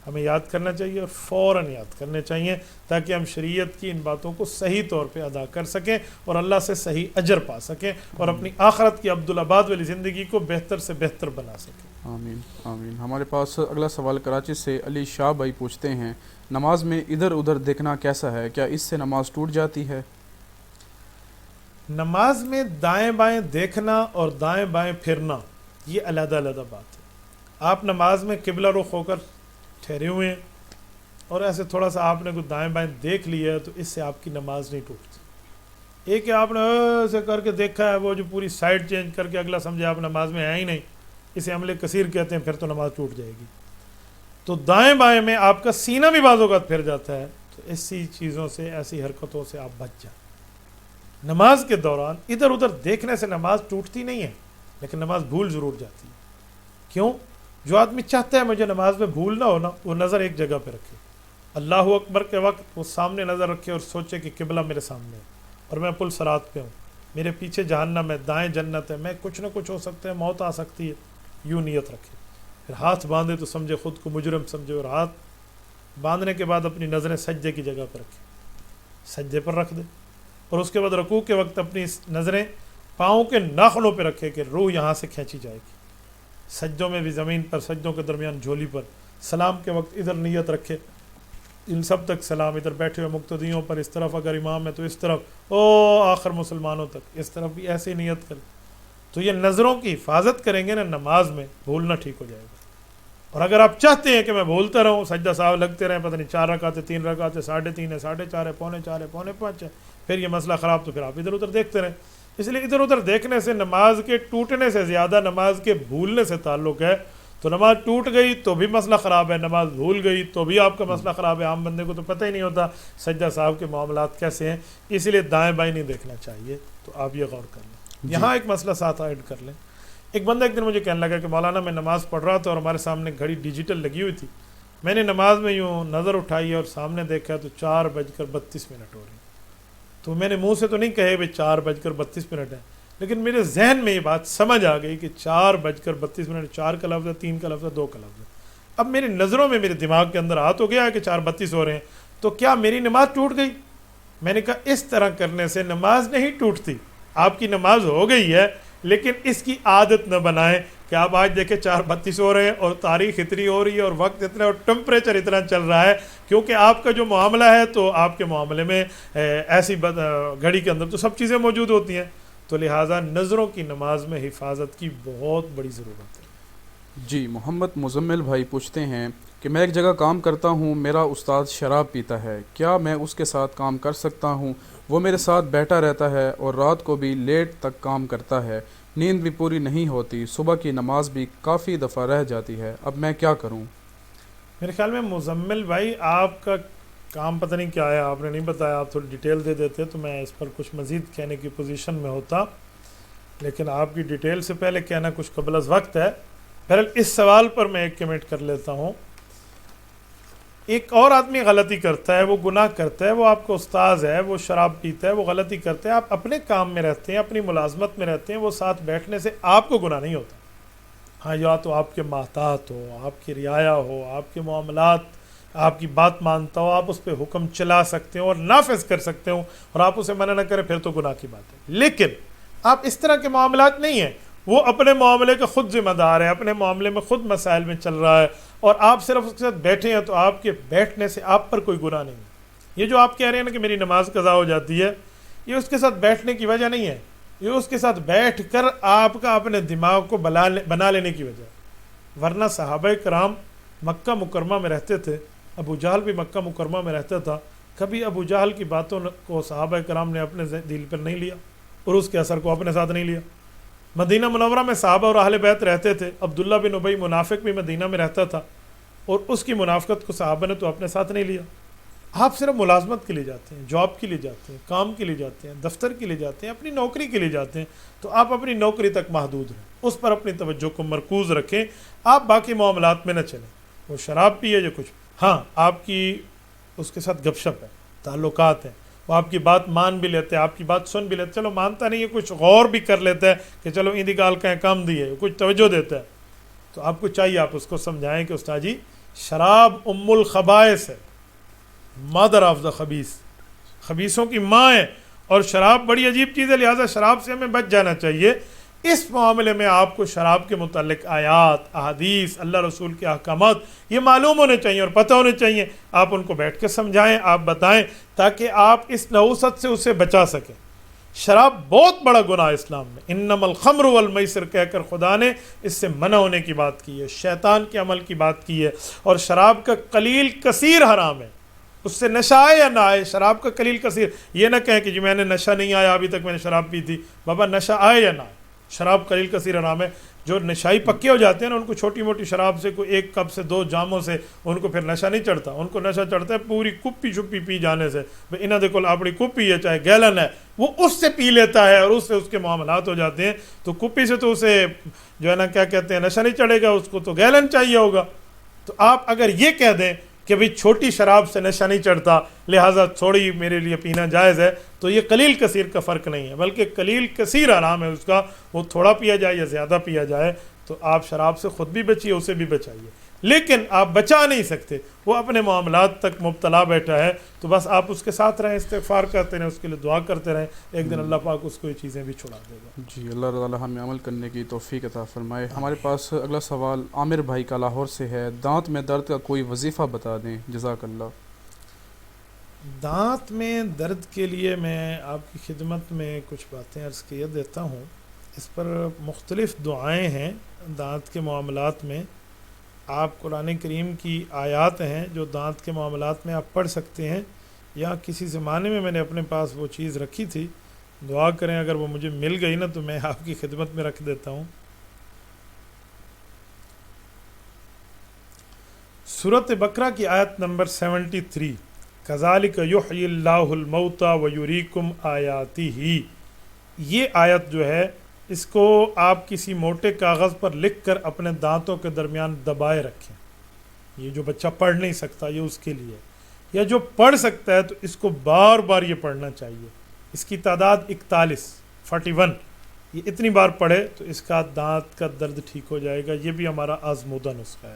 ہمیں یاد کرنا چاہیے اور فوراً یاد کرنے چاہیے تاکہ ہم شریعت کی ان باتوں کو صحیح طور پہ ادا کر سکیں اور اللہ سے صحیح اجر پا سکیں اور اپنی آخرت کی عبدالآباد والی زندگی کو بہتر سے بہتر بنا سکیں. آمین آمین. ہمارے پاس اگلا سوال کراچی سے علی شاہ بھائی پوچھتے ہیں, نماز میں ادھر ادھر دیکھنا کیسا ہے؟ کیا اس سے نماز ٹوٹ جاتی ہے؟ نماز میں دائیں بائیں دیکھنا اور دائیں بائیں پھرنا یہ علیحدہ علیحدہ بات ہے. آپ نماز میں قبلہ رخ ہو کر ٹھہرے ہوئے ہیں اور ایسے تھوڑا سا آپ نے کچھ دائیں بائیں دیکھ لیا ہے تو اس سے آپ کی نماز نہیں ٹوٹتی. ایک ہے آپ نے ایسے کر کے دیکھا ہے وہ جو پوری سائڈ چینج کر کے اگلا سمجھے آپ نماز میں ہیں ہی نہیں, اسے عمل کثیر کہتے ہیں, پھر تو نماز ٹوٹ جائے گی. تو دائیں بائیں میں آپ کا سینہ بھی بعض اوقات پھر جاتا ہے, تو ایسی چیزوں سے ایسی حرکتوں سے آپ بچ جائیں. نماز کے دوران ادھر ادھر دیکھنے سے نماز ٹوٹتی نہیں ہے, لیکن نماز بھول ضرور جاتی ہے. کیوں؟ جو آدمی چاہتا ہے مجھے نماز میں بھول نہ ہونا, وہ نظر ایک جگہ پہ رکھے, اللہ اکبر کے وقت وہ سامنے نظر رکھے اور سوچے کہ قبلہ میرے سامنے ہے اور میں پل صراط پہ ہوں, میرے پیچھے جہنم ہے, دائیں جنت ہے, میں کچھ نہ کچھ ہو سکتا ہے, موت آ سکتی ہے. یوں نیت رکھے, پھر ہاتھ باندھے تو سمجھے خود کو مجرم سمجھے, اور ہاتھ باندھنے کے بعد اپنی نظریں سجدے کی جگہ پہ رکھے, سجدے پر رکھ دے, اور اس کے بعد رکوع کے وقت اپنی نظریں پاؤں کے ناخنوں پہ رکھے کہ روح یہاں سے کھینچی جائے گی. سجدوں میں بھی زمین پر, سجدوں کے درمیان جھولی پر. سلام کے وقت ادھر نیت رکھے, ان سب تک سلام, ادھر بیٹھے ہوئے مقتدیوں پر اس طرف, اگر امام ہے تو اس طرف, او آخر مسلمانوں تک اس طرف بھی ایسے نیت کرے. تو یہ نظروں کی حفاظت کریں گے نا نماز میں, بھولنا ٹھیک ہو جائے گا. اور اگر آپ چاہتے ہیں کہ میں بھولتا رہوں, سجدہ صاحب لگتے رہیں, پتہ نہیں 4 رکعت 3 رکعت 3.5 ہے 4.5 ہے 4.25 ہے 4.5 ہے, پھر یہ مسئلہ خراب, تو پھر آپ ادھر ادھر دیکھتے رہیں. اس لیے ادھر ادھر دیکھنے سے نماز کے ٹوٹنے سے زیادہ نماز کے بھولنے سے تعلق ہے. تو نماز ٹوٹ گئی تو بھی مسئلہ خراب ہے, نماز بھول گئی تو بھی آپ کا مسئلہ خراب ہے. عام بندے کو تو پتہ ہی نہیں ہوتا سجدہ صاحب کے معاملات کیسے ہیں, اس لیے دائیں بائیں نہیں دیکھنا چاہیے. تو آپ یہ غور کر لیں. یہاں ایک مسئلہ ساتھ ایڈ کر لیں. ایک بندہ ایک دن مجھے کہنے لگا کہ مولانا میں نماز پڑھ رہا تھا اور ہمارے سامنے گھڑی ڈیجیٹل لگی ہوئی تھی, میں نے نماز میں یوں نظر اٹھائی اور سامنے دیکھا تو 4:32 ہو رہی. تو میں نے منہ سے تو نہیں کہے بھائی 4:32 ہے, لیکن میرے ذہن میں یہ بات سمجھ آ گئی کہ 4:32, 4 کا لفظ ہے, 3 کا لفظ ہے, 2 کا لفظ ہے. اب میری نظروں میں میرے دماغ کے اندر تو گیا کہ 4:32 ہو رہے ہیں, تو کیا میری نماز ٹوٹ گئی؟ میں نے کہا اس طرح کرنے سے نماز نہیں ٹوٹتی, آپ کی نماز ہو گئی ہے, لیکن اس کی عادت نہ بنائیں کہ آپ آج دیکھیں 4:32 ہو رہے ہیں اور تاریخ اتنی ہو رہی ہے اور وقت اتنا اور ٹمپریچر اتنا چل رہا ہے, کیونکہ آپ کا جو معاملہ ہے تو آپ کے معاملے میں ایسی گھڑی کے اندر تو سب چیزیں موجود ہوتی ہیں. تو لہٰذا نظروں کی نماز میں حفاظت کی بہت بڑی ضرورت ہے. جی, محمد مزمل بھائی پوچھتے ہیں کہ میں ایک جگہ کام کرتا ہوں, میرا استاد شراب پیتا ہے, کیا میں اس کے ساتھ کام کر سکتا ہوں؟ وہ میرے ساتھ بیٹھا رہتا ہے اور رات کو بھی لیٹ تک کام کرتا ہے, نیند بھی پوری نہیں ہوتی, صبح کی نماز بھی کافی دفعہ رہ جاتی ہے, اب میں کیا کروں؟ میرے خیال میں مزمل بھائی آپ کا کام پتہ نہیں کیا ہے, آپ نے نہیں بتایا, آپ تھوڑی ڈیٹیل دے دیتے تو میں اس پر کچھ مزید کہنے کی پوزیشن میں ہوتا, لیکن آپ کی ڈیٹیل سے پہلے کہنا کچھ قبل از وقت ہے. بہرحال اس سوال پر میں ایک کمنٹ کر لیتا ہوں. ایک اور آدمی غلطی کرتا ہے, وہ گناہ کرتا ہے, وہ آپ کا استاذ ہے, وہ شراب پیتا ہے, وہ غلطی کرتا ہے, آپ اپنے کام میں رہتے ہیں, اپنی ملازمت میں رہتے ہیں, وہ ساتھ بیٹھنے سے آپ کو گناہ نہیں ہوتا. ہاں, یا تو آپ کے محتاط ہو, آپ کی رعایا ہو, آپ کے معاملات, آپ کی بات مانتا ہو, آپ اس پہ حکم چلا سکتے ہو اور نافذ کر سکتے ہو, اور آپ اسے منع نہ کریں, پھر تو گناہ کی بات ہے. لیکن آپ اس طرح کے معاملات نہیں ہیں, وہ اپنے معاملے کا خود ذمہ دار ہے, اپنے معاملے میں خود مسائل میں چل رہا ہے, اور آپ صرف اس کے ساتھ بیٹھے ہیں, تو آپ کے بیٹھنے سے آپ پر کوئی گناہ نہیں ہے. یہ جو آپ کہہ رہے ہیں نا کہ میری نماز قضا ہو جاتی ہے, یہ اس کے ساتھ بیٹھنے کی وجہ نہیں ہے, یہ اس کے ساتھ بیٹھ کر آپ کا اپنے دماغ کو بنا لینے کی وجہ ہے. ورنہ صحابہ کرام مکہ مکرمہ میں رہتے تھے, ابو جہل بھی مکہ مکرمہ میں رہتا تھا, کبھی ابو جہل کی باتوں کو صحابہ کرام نے اپنے دل پر نہیں لیا اور اس کے اثر کو اپنے ساتھ نہیں لیا. مدینہ منورہ میں صحابہ اور اہل بیت رہتے تھے, عبداللہ بن ابی منافق بھی مدینہ میں رہتا تھا, اور اس کی منافقت کو صحابہ نے تو اپنے ساتھ نہیں لیا. آپ صرف ملازمت کے لیے جاتے ہیں, جاب کے لیے جاتے ہیں, کام کے لیے جاتے ہیں, دفتر کے لیے جاتے ہیں, اپنی نوکری کے لیے جاتے ہیں, تو آپ اپنی نوکری تک محدود ہیں, اس پر اپنی توجہ کو مرکوز رکھیں, آپ باقی معاملات میں نہ چلیں. وہ شراب پیے یا کچھ, ہاں آپ کی اس کے ساتھ گپ شپ ہے, تعلقات ہیں, وہ آپ کی بات مان بھی لیتے ہیں, آپ کی بات سن بھی لیتے, چلو مانتا نہیں ہے, کچھ غور بھی کر لیتا ہے کہ چلو اندی گال کہیں کام دی ہے, کچھ توجہ دیتا ہے, تو آپ کو چاہیے آپ اس کو سمجھائیں کہ استاد جی شراب ام الخبائث ہے, مادر آف دا خبیث, خبیثوں کی ماں ہے, اور شراب بڑی عجیب چیز ہے, لہٰذا شراب سے ہمیں بچ جانا چاہیے. اس معاملے میں آپ کو شراب کے متعلق آیات, احادیث, اللہ رسول کے احکامات یہ معلوم ہونے چاہیے اور پتہ ہونے چاہیے. آپ ان کو بیٹھ کے سمجھائیں, آپ بتائیں, تاکہ آپ اس نحوست سے اسے بچا سکیں. شراب بہت بڑا گناہ اسلام میں، انما الخمر والمیسر کہہ کر خدا نے اس سے منع ہونے کی بات کی ہے، شیطان کے عمل کی بات کی ہے، اور شراب کا قلیل کثیر حرام ہے، اس سے نشہ آئے یا نہ آئے، شراب کا قلیل کثیر، یہ نہ کہیں کہ جی میں نے نشہ نہیں آیا ابھی تک میں نے شراب پی تھی، بابا نشہ آئے یا نہ آئے، شراب قلیل کثیر حرام ہے۔ جو نشائی پکے ہو جاتے ہیں نا، ان کو چھوٹی موٹی شراب سے، کوئی ایک کپ سے 2 جاموں سے ان کو پھر نشہ نہیں چڑھتا، ان کو نشہ چڑھتا ہے پوری کپی چھپی پی جانے سے، انہاں دے کول اپنی کپی ہے چاہے گیلن ہے، وہ اس سے پی لیتا ہے اور اس سے اس کے معاملات ہو جاتے ہیں، تو کپی سے تو اسے جو ہے نا کیا کہتے ہیں نشہ نہیں چڑھے گا، اس کو تو گیلن چاہیے ہوگا۔ تو آپ اگر یہ کہہ دیں کہ بھئی چھوٹی شراب سے نشہ نہیں چڑھتا لہٰذا تھوڑی میرے لیے پینا جائز ہے، تو یہ قلیل کثیر کا فرق نہیں ہے، بلکہ قلیل کثیر حرام ہے اس کا، وہ تھوڑا پیا جائے یا زیادہ پیا جائے، تو آپ شراب سے خود بھی بچیے، اسے بھی بچائیے، لیکن آپ بچا نہیں سکتے، وہ اپنے معاملات تک مبتلا بیٹھا ہے، تو بس آپ اس کے ساتھ رہیں، استغفار کرتے رہیں، اس کے لیے دعا کرتے رہیں، ایک دن اللہ پاک اس کو یہ چیزیں بھی چھڑا دے گا۔ جی اللہ تعالیٰ ہمیں عمل کرنے کی توفیق عطا فرمائے۔ ہمارے پاس اگلا سوال عامر بھائی کا لاہور سے ہے، دانت میں درد کا کوئی وظیفہ بتا دیں، جزاک اللہ۔ دانت میں درد کے لیے میں آپ کی خدمت میں کچھ باتیں عرض کیے دیتا ہوں، اس پر مختلف دعائیں ہیں دانت کے معاملات میں، آپ قرآن کریم کی آیات ہیں جو دانت کے معاملات میں آپ پڑھ سکتے ہیں، یا کسی زمانے میں نے اپنے پاس وہ چیز رکھی تھی، دعا کریں اگر وہ مجھے مل گئی نا تو میں آپ کی خدمت میں رکھ دیتا ہوں۔ سورۃ بقرہ کی آیت نمبر 73، کذالک یحیی اللہ الموتى ویریکم آیاتہ، یہ آیت جو ہے اس کو آپ کسی موٹے کاغذ پر لکھ کر اپنے دانتوں کے درمیان دبائے رکھیں۔ یہ جو بچہ پڑھ نہیں سکتا یہ اس کے لیے، یا جو پڑھ سکتا ہے تو اس کو بار بار یہ پڑھنا چاہیے، اس کی تعداد 41، یہ اتنی بار پڑھے تو اس کا دانت کا درد ٹھیک ہو جائے گا، یہ بھی ہمارا آزمودہ نسخہ ہے۔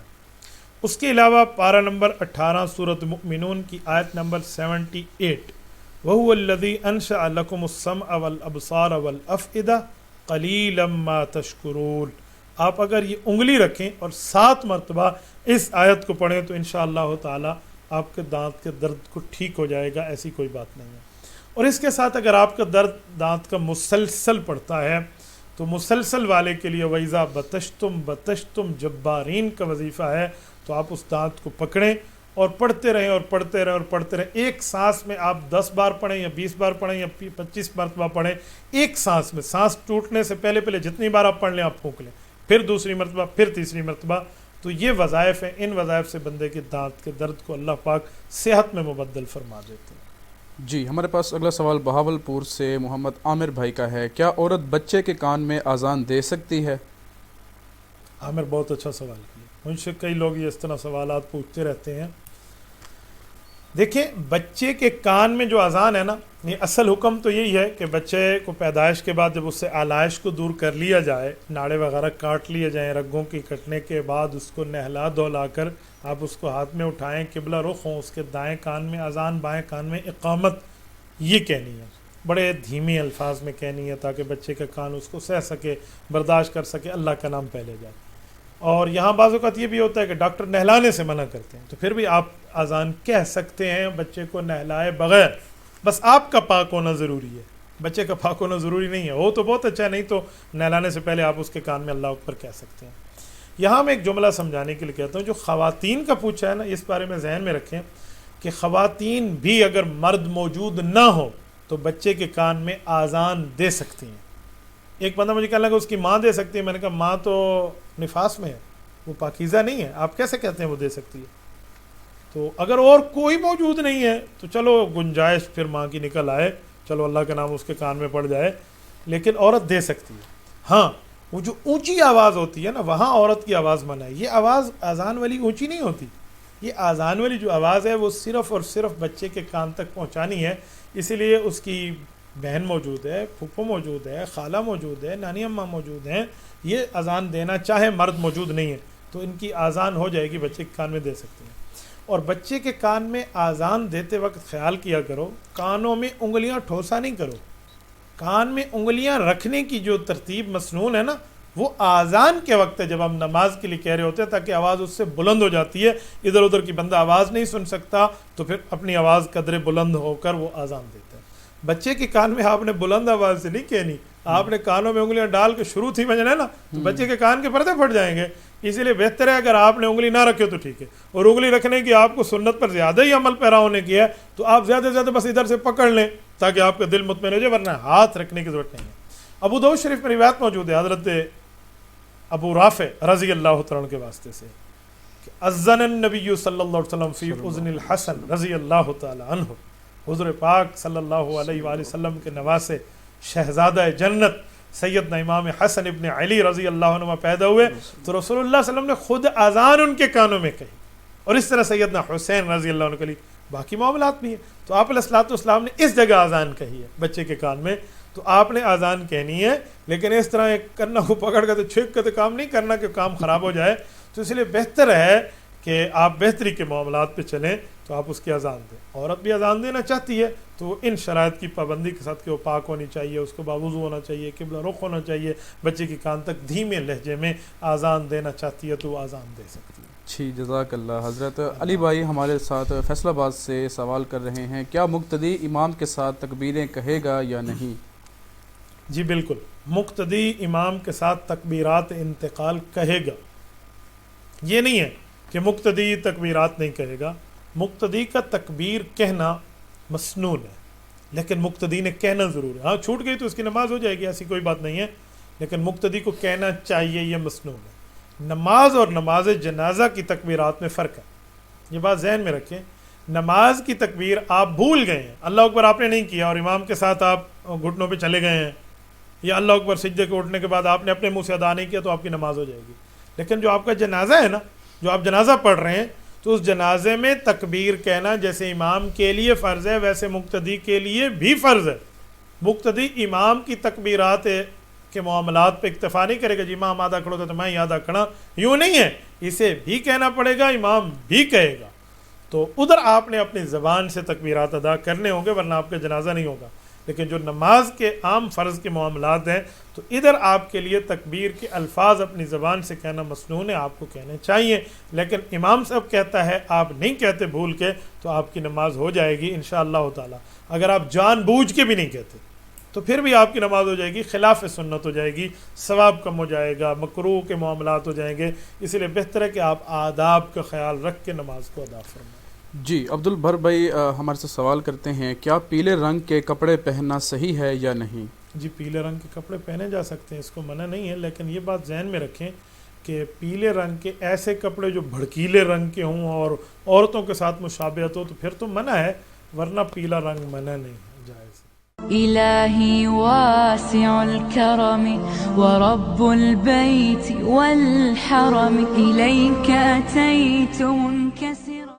اس کے علاوہ پارہ نمبر 18 سورۃ المؤمنون کی آیت نمبر 78، وَهُوَ الَّذِي أَنشَأَ لَكُمُ السَّمْعَ وَالْأَبْصَارَ وَالْأَفْئِدَةَ قَلِيلًا مَا تَشْكُرُونَ۔ آپ اگر یہ انگلی رکھیں اور 7 مرتبہ اس آیت کو پڑھیں تو انشاءاللہ تعالی آپ کے دانت کے درد کو ٹھیک ہو جائے گا، ایسی کوئی بات نہیں ہے۔ اور اس کے ساتھ اگر آپ کا درد دانت کا مسلسل پڑتا ہے تو مسلسل والے کے لیے وَإِذَا بَطَشْتُمْ بَطَشْتُمْ جَبَّارِينَ کا وظیفہ ہے، تو آپ اس دانت کو پکڑیں اور پڑھتے رہیں اور پڑھتے رہیں اور پڑھتے رہیں، ایک سانس میں آپ 10 بار پڑھیں یا 20 بار پڑھیں یا 25 مرتبہ پڑھیں، ایک سانس میں، سانس ٹوٹنے سے پہلے جتنی بار آپ پڑھ لیں آپ پھونک لیں، پھر دوسری مرتبہ، پھر تیسری مرتبہ، تو یہ وظائف ہیں، ان وظائف سے بندے کے دانت کے درد کو اللہ پاک صحت میں مبدل فرما دیتے ہیں۔ جی ہمارے پاس اگلا سوال بہاول پور سے محمد عامر بھائی کا ہے، کیا عورت بچے کے کان میں اذان دے سکتی ہے؟ عامر بہت اچھا سوال کیا، مجھ سے کئی لوگ یہ اس طرح سوالات پوچھتے رہتے ہیں۔ دیکھیں بچے کے کان میں جو اذان ہے نا، یہ اصل حکم تو یہی ہے کہ بچے کو پیدائش کے بعد جب اس سے آلائش کو دور کر لیا جائے، ناڑے وغیرہ کاٹ لیے جائیں، رگوں کی کٹنے کے بعد اس کو نہلا دھلا کر آپ اس کو ہاتھ میں اٹھائیں، قبلہ رخ ہوں، اس کے دائیں کان میں اذان، بائیں کان میں اقامت، یہ کہنی ہے، بڑے دھیمی الفاظ میں کہنی ہے تاکہ بچے کا کان اس کو سہ سکے، برداشت کر سکے، اللہ کا نام پہلے جائے۔ اور یہاں بعض اوقات یہ بھی ہوتا ہے کہ ڈاکٹر نہلانے سے منع کرتے ہیں، تو پھر بھی آپ اذان کہہ سکتے ہیں بچے کو نہلائے بغیر، بس آپ کا پاک ہونا ضروری ہے، بچے کا پاک ہونا ضروری نہیں ہے، وہ تو بہت اچھا ہے، نہیں تو نہلانے سے پہلے آپ اس کے کان میں اللہ اکبر کہہ سکتے ہیں۔ یہاں میں ایک جملہ سمجھانے کے لیے کہتا ہوں، جو خواتین کا پوچھا ہے نا، اس بارے میں ذہن میں رکھیں کہ خواتین بھی اگر مرد موجود نہ ہو تو بچے کے کان میں اذان دے سکتی ہیں۔ ایک بندہ مجھے کہنے لگا اس کی ماں دے سکتی ہے، میں نے کہا ماں تو نفاس میں ہے، وہ پاکیزہ نہیں ہے، آپ کیسے کہتے ہیں وہ دے سکتی ہے؟ تو اگر اور کوئی موجود نہیں ہے تو چلو گنجائش پھر ماں کی نکل آئے، چلو اللہ کا نام اس کے کان میں پڑ جائے، لیکن عورت دے سکتی ہے۔ ہاں وہ جو اونچی آواز ہوتی ہے نا، وہاں عورت کی آواز منع ہے، یہ آواز اذان والی اونچی نہیں ہوتی، یہ اذان والی جو آواز ہے وہ صرف اور صرف بچے کے کان تک پہنچانی ہے، اسی لیے اس کی بہن موجود ہے، پھپھو موجود ہے، خالہ موجود ہے، نانی اماں موجود ہیں، یہ اذان دینا چاہے مرد موجود نہیں ہے تو ان کی اذان ہو جائے گی، بچے کے کان میں دے سکتے ہیں۔ اور بچے کے کان میں اذان دیتے وقت خیال کیا کرو، کانوں میں انگلیاں ٹھوسا نہیں کرو، کان میں انگلیاں رکھنے کی جو ترتیب مسنون ہے نا، وہ اذان کے وقت ہے جب ہم نماز کے لیے کہہ رہے ہوتے ہیں، تاکہ آواز اس سے بلند ہو جاتی ہے، ادھر ادھر کی بندہ آواز نہیں سن سکتا، تو پھر اپنی آواز قدرے بلند ہو کر وہ اذان دیتا ہے۔ بچے کے کان میں آپ نے بلند آواز سے نہیں کہنی، آپ نے کانوں میں انگلیاں ڈال کے شروع تھی بجنا ہے نا تو بچے کے کان کے پردے پھٹ جائیں گے. اسی لیے بہتر ہے اگر آپ نے انگلی نہ رکھے تو ٹھیک ہے، اور انگلی رکھنے کی آپ کو سنت پر زیادہ ہی عمل پیرا ہونے کی ہے تو آپ زیادہ سے زیادہ بس ادھر سے پکڑ لیں تاکہ آپ کا دل مطمئن ہو جائے، ورنہ ہاتھ رکھنے کی ضرورت نہیں ہے. ابو داؤد شریف میں روایت موجود ہے حضرت ابو رافع رضی اللہ تعالیٰ عنہ کے واسطے سے کہ اذن النبی صلی اللہ علیہ وسلم فی اذن الحسن رضی اللہ تعالی عنہ، حضور پاک صلی اللہ علیہ وآلہ وسلم کے نواسے شہزادہ جنت سیدنا امام حسن ابن علی رضی اللہ عنہ پیدا ہوئے تو رسول اللہ صلی اللہ علیہ وسلم نے خود اذان ان کے کانوں میں کہی، اور اس طرح سیدنا حسین رضی اللہ عنہ کے لیے باقی معاملات بھی ہیں. تو آپ علیہ الصلوۃ والسلام نے اس جگہ اذان کہی ہے بچے کے کان میں، تو آپ نے اذان کہنی ہے، لیکن اس طرح ایک کنہ کو پکڑ کر تو چھک کے تو کام نہیں کرنا کہ کام خراب ہو جائے. تو اس لیے بہتر ہے کہ آپ بہتری کے معاملات پہ چلیں تو آپ اس کی اذان دیں. عورت بھی اذان دینا چاہتی ہے تو ان شرائط کی پابندی کے ساتھ کہ وہ پاک ہونی چاہیے، اس کو باوضو ہونا چاہیے، قبلہ رخ ہونا چاہیے، بچے کی کان تک دھیمے لہجے میں اذان دینا چاہتی ہے تو وہ اذان دے سکتی ہے. جی جزاک اللہ. حضرت علی بھائی ہمارے ساتھ فیصل آباد سے سوال کر رہے ہیں، کیا مقتدی امام کے ساتھ تکبیریں کہے گا یا نہیں؟ جی بالکل، مقتدی امام کے ساتھ تکبیرات انتقال کہے گا. یہ نہیں ہے کہ مقتدی تکبیرات نہیں کہے گا، مقتدی کا تکبیر کہنا مسنون ہے، لیکن مقتدی نے کہنا ضرور ہے. ہاں چھوٹ گئی تو اس کی نماز ہو جائے گی، ایسی کوئی بات نہیں ہے، لیکن مقتدی کو کہنا چاہیے، یہ مسنون ہے. نماز اور نماز جنازہ کی تکبیرات میں فرق ہے، یہ بات ذہن میں رکھیں. نماز کی تکبیر آپ بھول گئے ہیں، اللہ اکبر آپ نے نہیں کیا اور امام کے ساتھ آپ گھٹنوں پہ چلے گئے ہیں، یا اللہ اکبر سجدے کے اٹھنے کے بعد آپ نے اپنے منہ سے ادا نہیں کیا تو آپ کی نماز ہو جائے گی. لیکن جو آپ کا جنازہ ہے نا، جو آپ جنازہ پڑھ رہے ہیں، تو اس جنازے میں تکبیر کہنا جیسے امام کے لیے فرض ہے ویسے مقتدی کے لیے بھی فرض ہے. مقتدی امام کی تکبیرات کے معاملات پہ اکتفا نہیں کرے گا، جی امام آدھا کھڑا تو میں آدھا کھڑا، یوں نہیں ہے، اسے بھی کہنا پڑے گا، امام بھی کہے گا. تو ادھر آپ نے اپنی زبان سے تکبیرات ادا کرنے ہوں گے ورنہ آپ کا جنازہ نہیں ہوگا. لیکن جو نماز کے عام فرض کے معاملات ہیں تو ادھر آپ کے لیے تکبیر کے الفاظ اپنی زبان سے کہنا مسنون ہے، آپ کو کہنے چاہیے. لیکن امام صاحب کہتا ہے آپ نہیں کہتے بھول کے تو آپ کی نماز ہو جائے گی انشاءاللہ تعالی. اگر آپ جان بوجھ کے بھی نہیں کہتے تو پھر بھی آپ کی نماز ہو جائے گی، خلاف سنت ہو جائے گی، ثواب کم ہو جائے گا، مکروہ کے معاملات ہو جائیں گے. اس لیے بہتر ہے کہ آپ آداب کا خیال رکھ کے نماز کو ادا فرمائیں. جی عبد البر بھائی ہمارے سے سوال کرتے ہیں، کیا پیلے رنگ کے کپڑے پہننا صحیح ہے یا نہیں؟ جی پیلے رنگ کے کپڑے پہنے جا سکتے ہیں، اس کو منع نہیں ہے، لیکن یہ بات ذہن میں رکھیں کہ پیلے رنگ کے ایسے کپڑے جو بھڑکیلے رنگ کے ہوں اور عورتوں کے ساتھ مشابہت ہو تو پھر تو منع ہے، ورنہ پیلا رنگ منع نہیں ہے، جائز. إلهي واسع الكرم ورب البيت والحرم إليك أتيت منكسرا